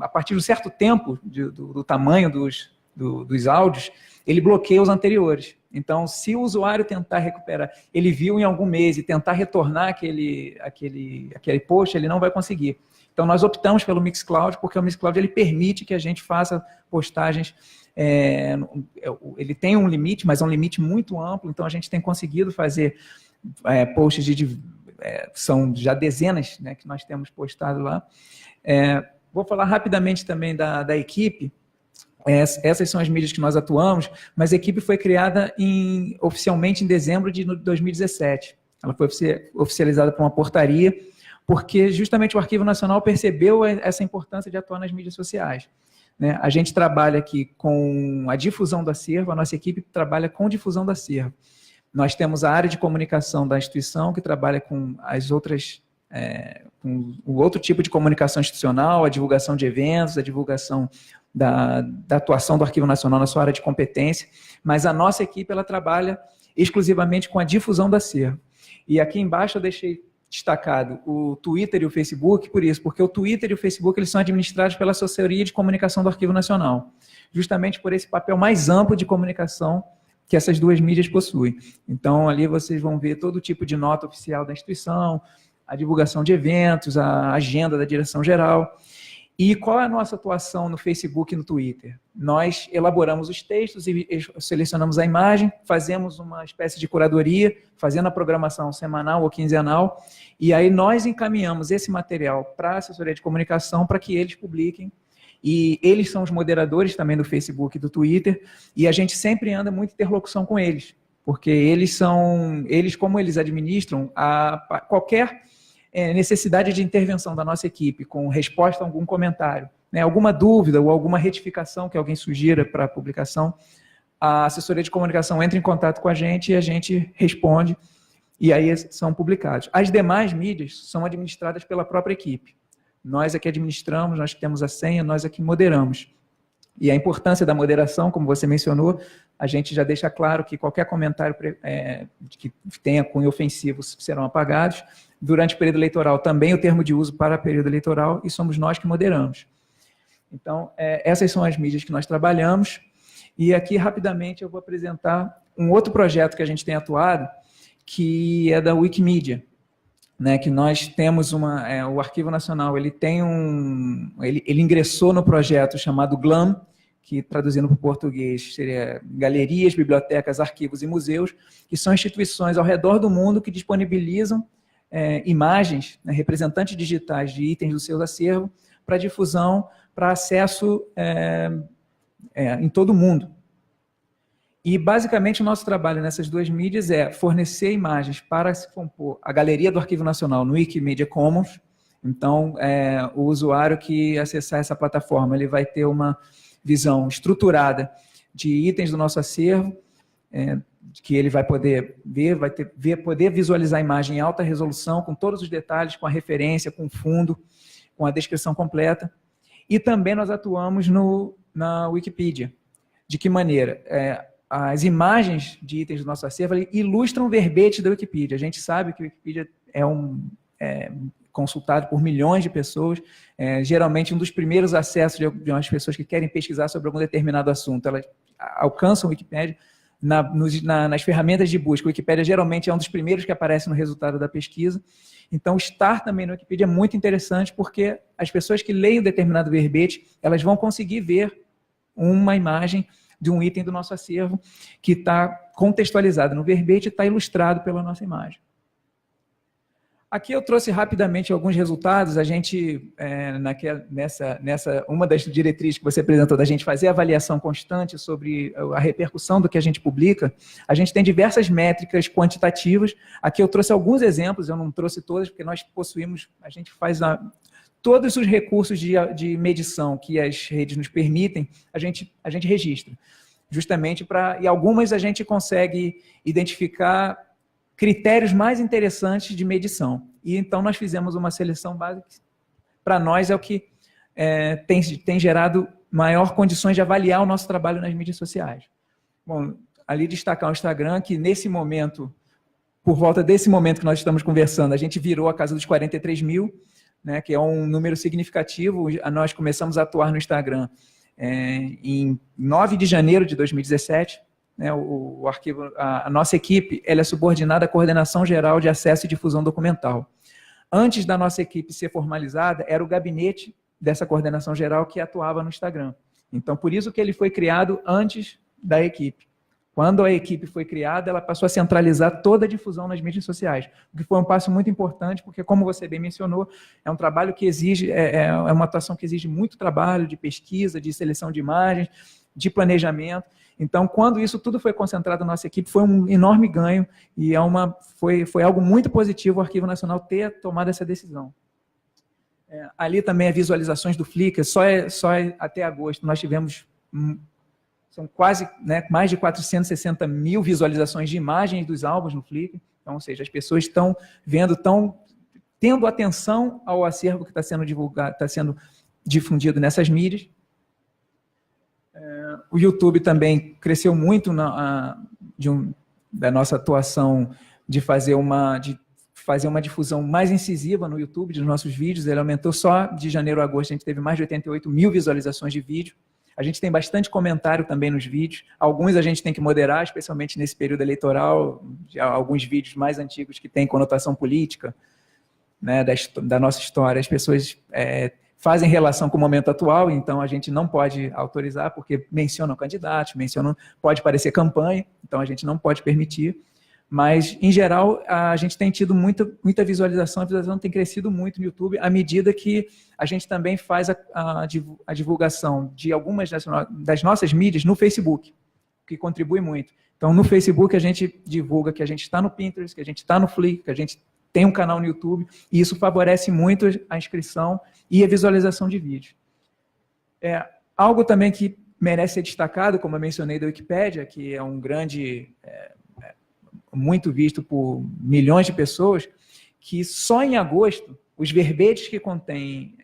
a partir de um certo tempo do tamanho dos áudios, ele bloqueia os anteriores. Então, se o usuário tentar recuperar, ele viu em algum mês e tentar retornar aquele post, ele não vai conseguir. Então, nós optamos pelo Mixcloud, porque o Mixcloud ele permite que a gente faça postagens. Ele tem um limite, mas é um limite muito amplo, então a gente tem conseguido fazer posts são já dezenas, né, que nós temos postado lá. Vou falar rapidamente também da equipe. Essas são as mídias que nós atuamos, mas a equipe foi criada oficialmente em dezembro de 2017. Ela foi oficializada por uma portaria, porque justamente o Arquivo Nacional percebeu essa importância de atuar nas mídias sociais. Né? A gente trabalha aqui com a difusão do acervo, a nossa equipe trabalha com difusão do acervo. Nós temos a área de comunicação da instituição, que trabalha com as outras, com o outro tipo de comunicação institucional, a divulgação de eventos, a divulgação da atuação do Arquivo Nacional na sua área de competência, mas a nossa equipe ela trabalha exclusivamente com a difusão do acervo. E aqui embaixo eu deixei destacado o Twitter e o Facebook, porque o Twitter e o Facebook eles são administrados pela Assessoria de Comunicação do Arquivo Nacional, justamente por esse papel mais amplo de comunicação que essas duas mídias possuem. Então, ali vocês vão ver todo tipo de nota oficial da instituição, a divulgação de eventos, a agenda da direção-geral. E qual é a nossa atuação no Facebook e no Twitter? Nós elaboramos os textos e selecionamos a imagem, fazemos uma espécie de curadoria, fazendo a programação semanal ou quinzenal, e aí nós encaminhamos esse material para a assessoria de comunicação para que eles publiquem, e eles são os moderadores também do Facebook e do Twitter, e a gente sempre anda muita interlocução com eles, porque eles como eles administram qualquer necessidade de intervenção da nossa equipe com resposta a algum comentário, né, alguma dúvida ou alguma retificação que alguém sugira para a publicação, a assessoria de comunicação entra em contato com a gente e a gente responde e aí são publicados. As demais mídias são administradas pela própria equipe. Nós aqui administramos, nós que temos a senha, nós aqui moderamos. E a importância da moderação, como você mencionou, a gente já deixa claro que qualquer comentário que tenha cunho ofensivo serão apagados. Durante o período eleitoral, também o termo de uso para período eleitoral, e somos nós que moderamos. Então, essas são as mídias que nós trabalhamos. E aqui, rapidamente, eu vou apresentar um outro projeto que a gente tem atuado, que é da Wikimedia, né, que nós temos o Arquivo Nacional, ele ingressou no projeto chamado GLAM, que traduzindo para o português seria galerias, bibliotecas, arquivos e museus, que são instituições ao redor do mundo que disponibilizam imagens, né, representantes digitais de itens do seu acervo para difusão, para acesso em todo o mundo. E, basicamente, o nosso trabalho nessas duas mídias é fornecer imagens para se compor a galeria do Arquivo Nacional no Wikimedia Commons. Então, o usuário que acessar essa plataforma, ele vai ter uma visão estruturada de itens do nosso acervo, que ele vai poder ver, poder visualizar a imagem em alta resolução, com todos os detalhes, com a referência, com o fundo, com a descrição completa. E também nós atuamos na Wikipedia. De que maneira? As imagens de itens do nosso acervo ilustram verbetes da Wikipedia. A gente sabe que a Wikipedia é consultado por milhões de pessoas. Geralmente, um dos primeiros acessos de umas pessoas que querem pesquisar sobre algum determinado assunto, elas alcançam a Wikipedia. Nas ferramentas de busca, a Wikipédia geralmente é um dos primeiros que aparece no resultado da pesquisa. Então, estar também na Wikipedia é muito interessante, porque as pessoas que leem um determinado verbete, elas vão conseguir ver uma imagem de um item do nosso acervo que está contextualizado no verbete e está ilustrado pela nossa imagem. Aqui eu trouxe rapidamente alguns resultados. A gente, uma das diretrizes que você apresentou, da gente fazer avaliação constante sobre a repercussão do que a gente publica, a gente tem diversas métricas quantitativas. Aqui eu trouxe alguns exemplos, eu não trouxe todas, porque nós possuímos, a gente faz todos os recursos de medição que as redes nos permitem, a gente registra. Justamente e algumas a gente consegue identificar critérios mais interessantes de medição. E então nós fizemos uma seleção básica, para nós é o que tem gerado maior condições de avaliar o nosso trabalho nas mídias sociais. Bom, ali destacar o Instagram, que nesse momento, por volta desse momento que nós estamos conversando, a gente virou a casa dos 43 mil, né, que é um número significativo. Nós começamos a atuar no Instagram em 9 de janeiro de 2017, o arquivo, a nossa equipe, ela é subordinada à Coordenação Geral de Acesso e Difusão Documental. Antes da nossa equipe ser formalizada, era o gabinete dessa coordenação geral que atuava no Instagram. Então, por isso que ele foi criado antes da equipe. Quando a equipe foi criada, ela passou a centralizar toda a difusão nas mídias sociais, o que foi um passo muito importante, porque, como você bem mencionou, é um trabalho que exige, é uma atuação que exige muito trabalho de pesquisa, de seleção de imagens, de planejamento. Então, quando isso tudo foi concentrado na nossa equipe, foi um enorme ganho e foi algo muito positivo o Arquivo Nacional ter tomado essa decisão. Ali também as visualizações do Flickr, só até agosto nós tivemos, são quase, mais de 460 mil visualizações de imagens dos álbuns no Flickr. Então, ou seja, as pessoas estão vendo, estão tendo atenção ao acervo que está sendo divulgado, está sendo difundido nessas mídias. O YouTube também cresceu muito da nossa atuação de fazer uma difusão mais incisiva no YouTube dos nossos vídeos. Ele aumentou só de janeiro a agosto, a gente teve mais de 88 mil visualizações de vídeo. A gente tem bastante comentário também nos vídeos. Alguns a gente tem que moderar, especialmente nesse período eleitoral, alguns vídeos mais antigos que têm conotação política, né, da nossa história. As pessoas fazem relação com o momento atual, então a gente não pode autorizar, porque mencionam candidatos, pode parecer campanha, então a gente não pode permitir. Mas, em geral, a gente tem tido muita visualização, a visualização tem crescido muito no YouTube, à medida que a gente também faz a divulgação de algumas das nossas mídias no Facebook, que contribui muito. Então, no Facebook, a gente divulga que a gente está no Pinterest, que a gente está no Flickr, que a gente tem um canal no YouTube, e isso favorece muito a inscrição e a visualização de vídeos. Algo também que merece ser destacado, como eu mencionei da Wikipédia, que é um grande... muito visto por milhões de pessoas, que só em agosto, os verbetes que contêm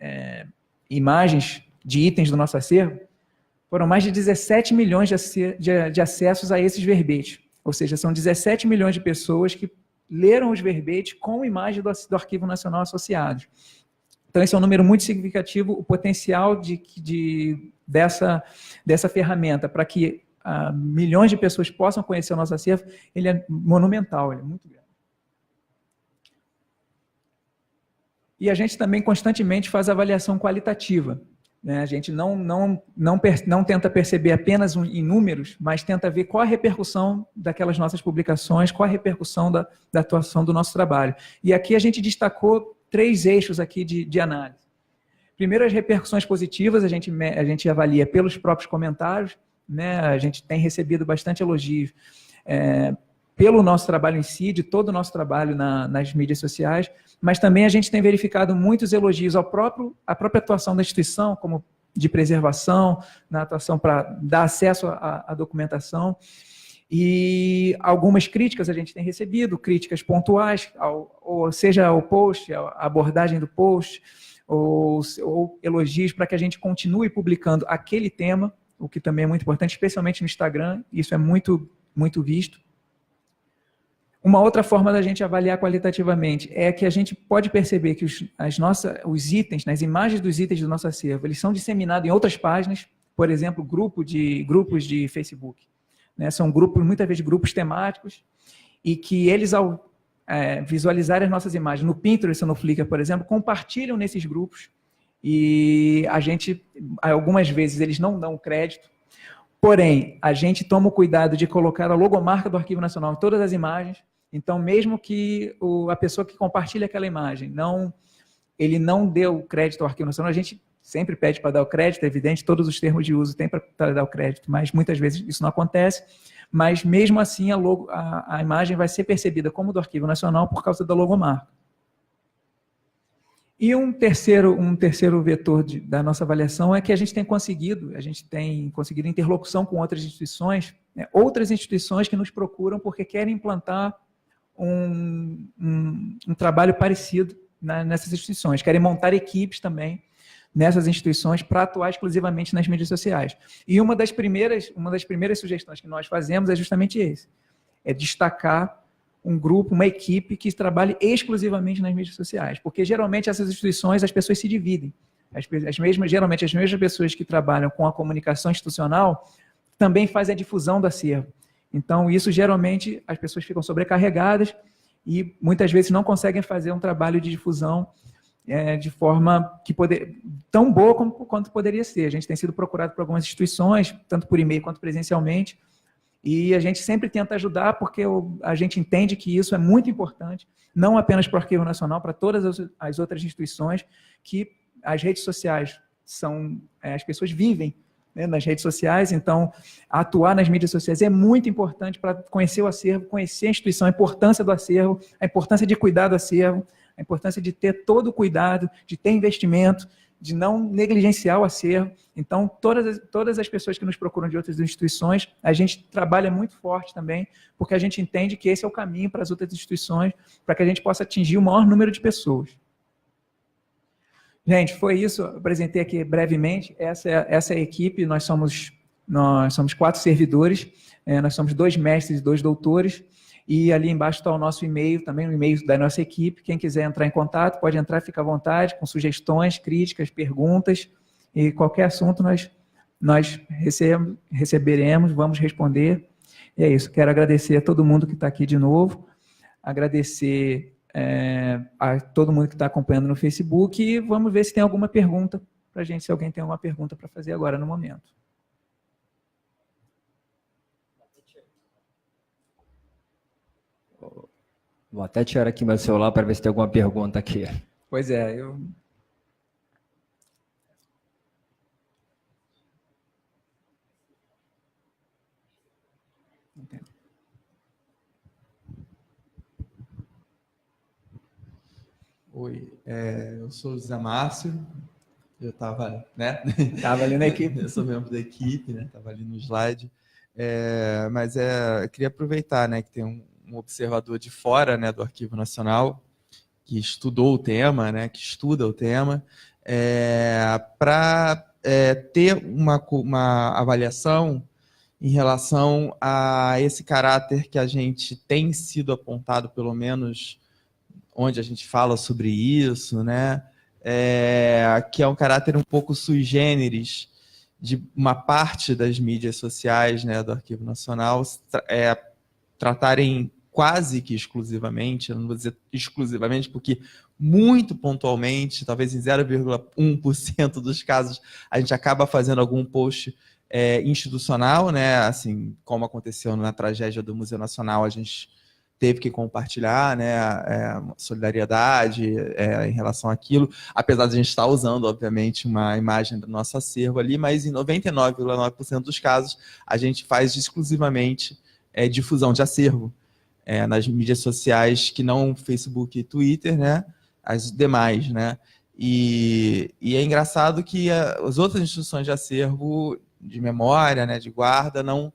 imagens de itens do nosso acervo, foram mais de 17 milhões de acessos a esses verbetes. Ou seja, são 17 milhões de pessoas que leram os verbetes com imagem do Arquivo Nacional associados. Então, esse é um número muito significativo, o potencial dessa ferramenta para que milhões de pessoas possam conhecer o nosso acervo, ele é monumental, ele é muito grande. E a gente também constantemente faz avaliação qualitativa, né? A gente não tenta perceber apenas em números, mas tenta ver qual a repercussão daquelas nossas publicações, qual a repercussão da atuação do nosso trabalho. E aqui a gente destacou 3 eixos aqui de análise. Primeiro, as repercussões positivas, a gente avalia pelos próprios comentários, né? A gente tem recebido bastante elogios pelo nosso trabalho em si, de todo o nosso trabalho nas mídias sociais, mas também a gente tem verificado muitos elogios à própria atuação da instituição, como de preservação, na atuação para dar acesso à documentação, E algumas críticas a gente tem recebido, críticas pontuais, ou seja ao post, a abordagem do post, ou elogios para que a gente continue publicando aquele tema, o que também é muito importante, especialmente no Instagram, isso é muito, muito visto. Uma outra forma da gente avaliar qualitativamente é que a gente pode perceber que os itens, as imagens dos itens do nosso acervo, eles são disseminados em outras páginas, por exemplo, grupos de Facebook. Né? São grupos, muitas vezes grupos temáticos, e que eles, ao visualizarem as nossas imagens no Pinterest ou no Flickr, por exemplo, compartilham nesses grupos, e a gente, algumas vezes, eles não dão crédito, porém, a gente toma o cuidado de colocar a logomarca do Arquivo Nacional em todas as imagens. Então, mesmo que a pessoa que compartilha aquela imagem, ele não deu crédito ao Arquivo Nacional, a gente sempre pede para dar o crédito, é evidente, todos os termos de uso tem para dar o crédito, mas muitas vezes isso não acontece. Mas, mesmo assim, a imagem vai ser percebida como do Arquivo Nacional por causa da logomarca. E um terceiro vetor da nossa avaliação é que a gente tem conseguido interlocução com outras instituições, né, outras instituições que nos procuram porque querem implantar um trabalho parecido nessas instituições, querem montar equipes também nessas instituições para atuar exclusivamente nas mídias sociais. E uma das primeiras sugestões que nós fazemos é justamente esse, é destacar um grupo, uma equipe que trabalhe exclusivamente nas mídias sociais, porque geralmente essas instituições, as pessoas se dividem. Geralmente as mesmas pessoas que trabalham com a comunicação institucional também fazem a difusão do acervo. Então, isso geralmente as pessoas ficam sobrecarregadas e muitas vezes não conseguem fazer um trabalho de difusão de forma tão boa quanto poderia ser. A gente tem sido procurado por algumas instituições, tanto por e-mail quanto presencialmente, e a gente sempre tenta ajudar porque a gente entende que isso é muito importante, não apenas para o Arquivo Nacional, para todas as outras instituições, que as redes sociais as pessoas vivem, né, nas redes sociais, então atuar nas mídias sociais é muito importante para conhecer o acervo, conhecer a instituição, a importância do acervo, a importância de cuidar do acervo, a importância de ter todo o cuidado, de ter investimento, de não negligenciar o acervo. Então, todas as pessoas que nos procuram de outras instituições, a gente trabalha muito forte também, porque a gente entende que esse é o caminho para as outras instituições, para que a gente possa atingir o maior número de pessoas. Gente, foi isso, eu apresentei aqui brevemente, essa é a equipe, nós somos 4 servidores, nós somos 2 mestres e 2 doutores, e ali embaixo está o nosso e-mail, também o e-mail da nossa equipe, quem quiser entrar em contato, pode entrar, fica à vontade, com sugestões, críticas, perguntas, e qualquer assunto nós receberemos, vamos responder, e é isso, quero agradecer a todo mundo que está aqui de novo, agradecer a todo mundo que está acompanhando no Facebook e vamos ver se tem alguma pergunta para a gente, se alguém tem alguma pergunta para fazer agora no momento. Vou até tirar aqui meu celular para ver se tem alguma pergunta aqui. Pois é, eu... Oi, eu sou o José Márcio, eu estava, né? Estava ali na equipe. Eu sou membro da equipe, né? Estava ali no slide. Mas eu queria aproveitar, né, que tem um observador de fora, né, do Arquivo Nacional, que estudou o tema, né, que estuda o tema, para ter uma avaliação em relação a esse caráter que a gente tem sido apontado, pelo menos onde a gente fala sobre isso, né, que é um caráter um pouco sui generis de uma parte das mídias sociais, né, do Arquivo Nacional tratarem quase que exclusivamente, eu não vou dizer exclusivamente, porque muito pontualmente, talvez em 0,1% dos casos, a gente acaba fazendo algum post institucional, né, assim, como aconteceu na tragédia do Museu Nacional, a gente teve que compartilhar, né, solidariedade em relação àquilo, apesar de a gente estar usando, obviamente, uma imagem do nosso acervo ali, mas em 99,9% dos casos a gente faz exclusivamente difusão de acervo nas mídias sociais que não Facebook e Twitter, né, as demais, né, e é engraçado que as outras instituições de acervo, de memória, né, de guarda, não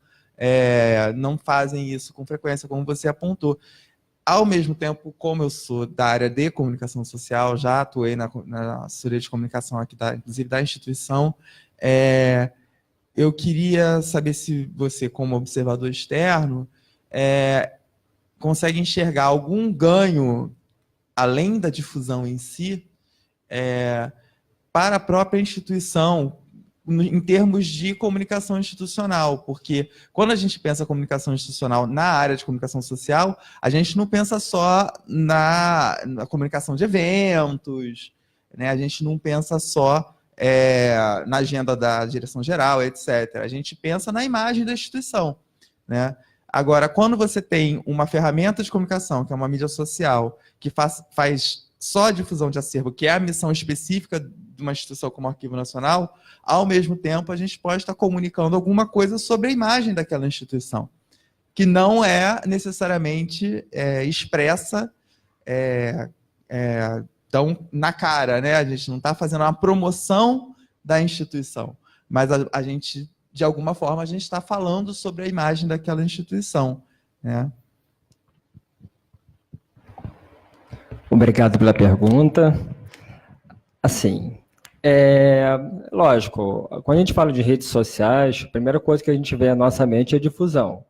não fazem isso com frequência, como você apontou. Ao mesmo tempo, como eu sou da área de comunicação social, já atuei na assessoria de comunicação aqui, inclusive da instituição, eu queria saber se você, como observador externo, consegue enxergar algum ganho, além da difusão em si, para a própria instituição, em termos de comunicação institucional, porque quando a gente pensa comunicação institucional na área de comunicação social, a gente não pensa só na comunicação de eventos, né? A gente não pensa só na agenda da direção geral, etc. A gente pensa na imagem da instituição, né? Agora, quando você tem uma ferramenta de comunicação, que é uma mídia social, que faz só a difusão de acervo, que é a missão específica de uma instituição como o Arquivo Nacional, ao mesmo tempo a gente pode estar comunicando alguma coisa sobre a imagem daquela instituição, que não é necessariamente expressa tão na cara, né? A gente não está fazendo uma promoção da instituição, mas a gente, de alguma forma, a gente está falando sobre a imagem daquela instituição, né? Obrigado pela pergunta. Assim, lógico, quando a gente fala de redes sociais, a primeira coisa que a gente vê na nossa mente é difusão,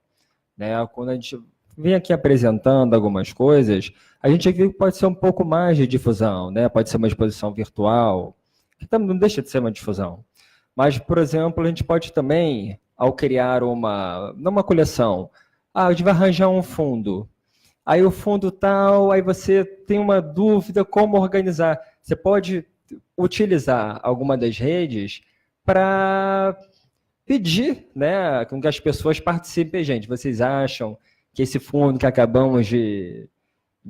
né? Quando a gente vem aqui apresentando algumas coisas, a gente vê que pode ser um pouco mais de difusão, né? Pode ser uma exposição virtual, que também não deixa de ser uma difusão. Mas, por exemplo, a gente pode também, ao criar não uma coleção, a gente vai arranjar um fundo. Aí o fundo tal, aí você tem uma dúvida como organizar. Você pode utilizar alguma das redes para pedir, né, com que as pessoas participem. Gente, vocês acham que esse fundo que acabamos de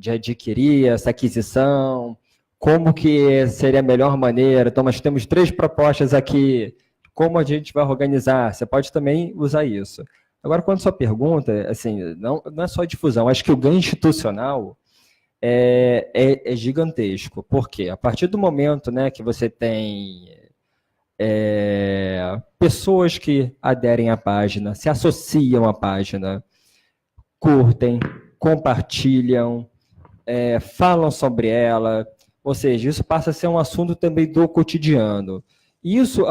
adquirir, essa aquisição, como que seria a melhor maneira? Então, nós temos 3 propostas aqui, como a gente vai organizar? Você pode também usar isso. Agora, quando a sua pergunta, assim, não é só difusão, acho que o ganho institucional é gigantesco. Por quê? A partir do momento, né, que você tem pessoas que aderem à página, se associam à página, curtem, compartilham, falam sobre ela, ou seja, isso passa a ser um assunto também do cotidiano. Isso,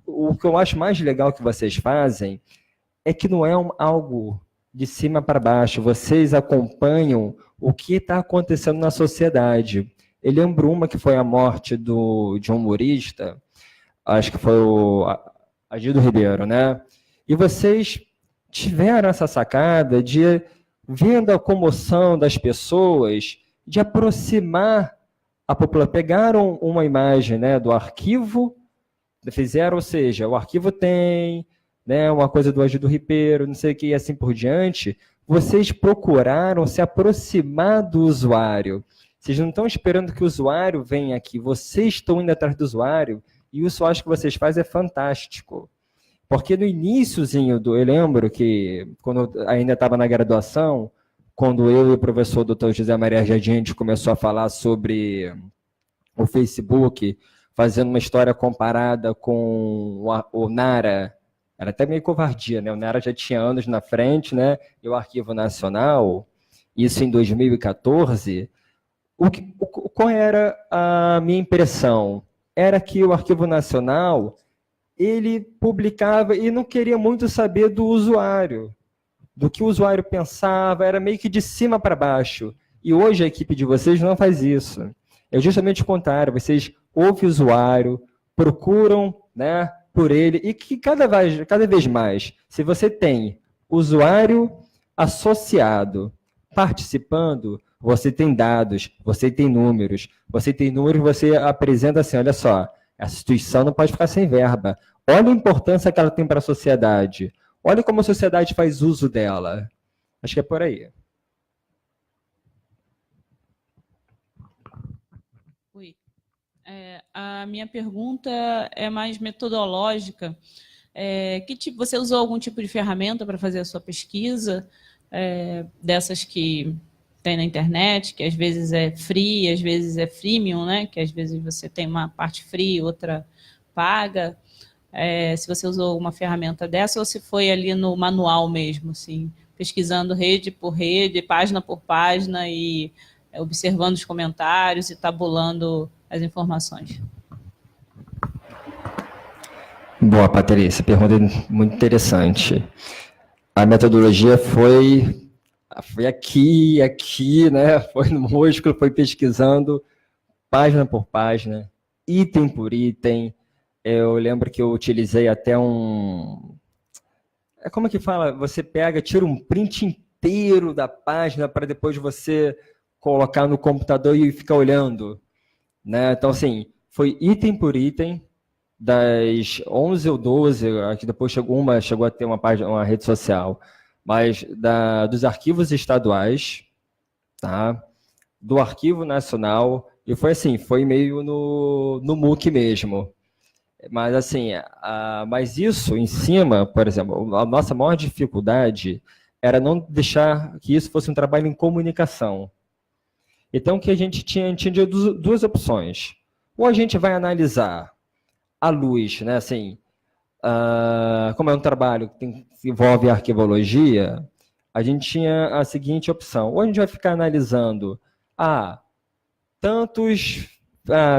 o que eu acho mais legal que vocês fazem é que não é algo de cima para baixo, vocês acompanham o que está acontecendo na sociedade. Eu lembro uma que foi a morte de um humorista, acho que foi o Agildo Ribeiro, né? E vocês tiveram essa sacada de, vendo a comoção das pessoas, de aproximar a população. Pegaram uma imagem, né, do arquivo, fizeram, ou seja, o arquivo tem, né, uma coisa do Agildo Ribeiro, não sei o que, e assim por diante. Vocês procuraram se aproximar do usuário. Vocês não estão esperando que o usuário venha aqui, vocês estão indo atrás do usuário, e isso eu acho que vocês fazem é fantástico. Porque no iniciozinho, eu lembro que, quando eu ainda estava na graduação, quando eu e o professor Dr. José Maria Jardim, a gente começou a falar sobre o Facebook, fazendo uma história comparada com o Nara, era até meio covardia, né? O Nara já tinha anos na frente, né? E o Arquivo Nacional, isso em 2014. Qual era a minha impressão? Era que o Arquivo Nacional, ele publicava e não queria muito saber do usuário, do que o usuário pensava, era meio que de cima para baixo. E hoje a equipe de vocês não faz isso. É justamente o contrário, vocês ouvem o usuário, procuram, né, por ele, e que cada vez mais, se você tem usuário associado, participando, você tem dados, você tem números, você apresenta assim, olha só, a instituição não pode ficar sem verba. Olha a importância que ela tem para a sociedade. Olha como a sociedade faz uso dela. Acho que é por aí. Oi. A minha pergunta é mais metodológica. Você usou algum tipo de ferramenta para fazer a sua pesquisa? Dessas que tem na internet, que às vezes é free, às vezes é freemium, né? Que às vezes você tem uma parte free, outra paga. se você usou uma ferramenta dessa ou se foi ali no manual mesmo, assim, pesquisando rede por rede, página por página e observando os comentários e tabulando as informações. Boa, Patrícia, pergunta muito interessante. A metodologia foi aqui, né? Foi no músculo, foi pesquisando página por página, item por item. Eu lembro que eu utilizei até como é que fala? Você tira um print inteiro da página para depois você colocar no computador e ficar olhando, né? Então, assim, foi item por item, das 11 ou 12, aqui depois chegou a ter uma rede social, mas dos arquivos estaduais, tá? Do Arquivo Nacional, e foi assim, foi meio no MOOC mesmo. Mas assim, mas isso em cima, por exemplo, a nossa maior dificuldade era não deixar que isso fosse um trabalho em comunicação. Então, o que a gente tinha duas opções. Ou a gente vai analisar à luz, né, assim, como é um trabalho que envolve arquivologia, a gente tinha a seguinte opção. Ou a gente vai ficar analisando, tantos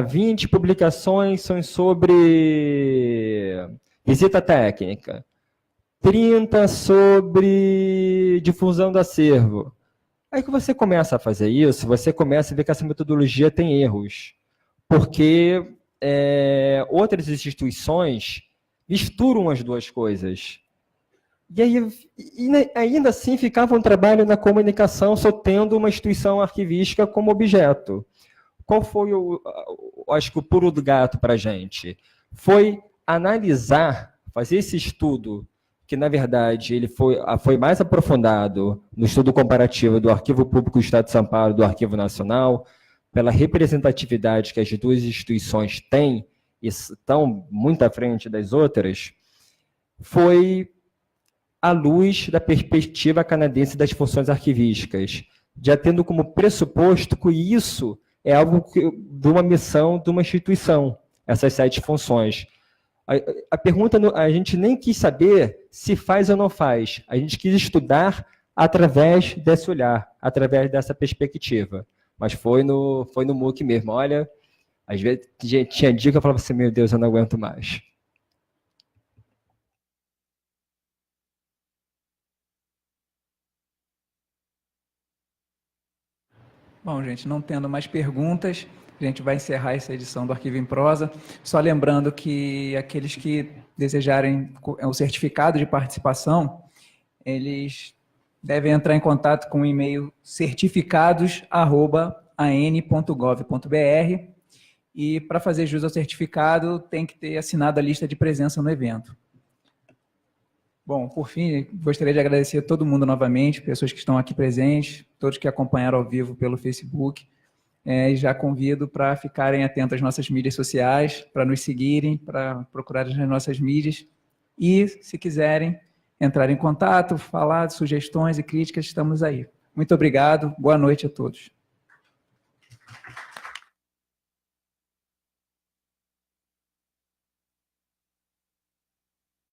20 publicações são sobre visita técnica, 30 sobre difusão do acervo. Aí que você começa a fazer isso, você começa a ver que essa metodologia tem erros, porque outras instituições misturam as duas coisas. E aí, ainda assim, ficava um trabalho na comunicação só tendo uma instituição arquivística como objeto. Qual foi, acho que o pulo do gato para a gente? Foi analisar, fazer esse estudo, que, na verdade, ele foi mais aprofundado no estudo comparativo do Arquivo Público do Estado de São Paulo e do Arquivo Nacional, pela representatividade que as duas instituições têm e estão muito à frente das outras, foi à luz da perspectiva canadense das funções arquivísticas, já tendo como pressuposto que isso é algo de uma missão de uma instituição, essas 7 funções. A pergunta, a gente nem quis saber se faz ou não faz, a gente quis estudar através desse olhar, através dessa perspectiva. Mas foi no MOOC mesmo. Olha, às vezes tinha dia que eu falava assim, meu Deus, eu não aguento mais. Bom, gente, não tendo mais perguntas, a gente vai encerrar essa edição do Arquivo em Prosa. Só lembrando que aqueles que desejarem o certificado de participação, eles devem entrar em contato com o e-mail certificados@an.gov.br e para fazer jus ao certificado tem que ter assinado a lista de presença no evento. Bom, por fim, gostaria de agradecer a todo mundo novamente, pessoas que estão aqui presentes, todos que acompanharam ao vivo pelo Facebook, e já convido para ficarem atentos às nossas mídias sociais, para nos seguirem, para procurar as nossas mídias e, se quiserem, entrar em contato, falar de sugestões e críticas, estamos aí. Muito obrigado, boa noite a todos.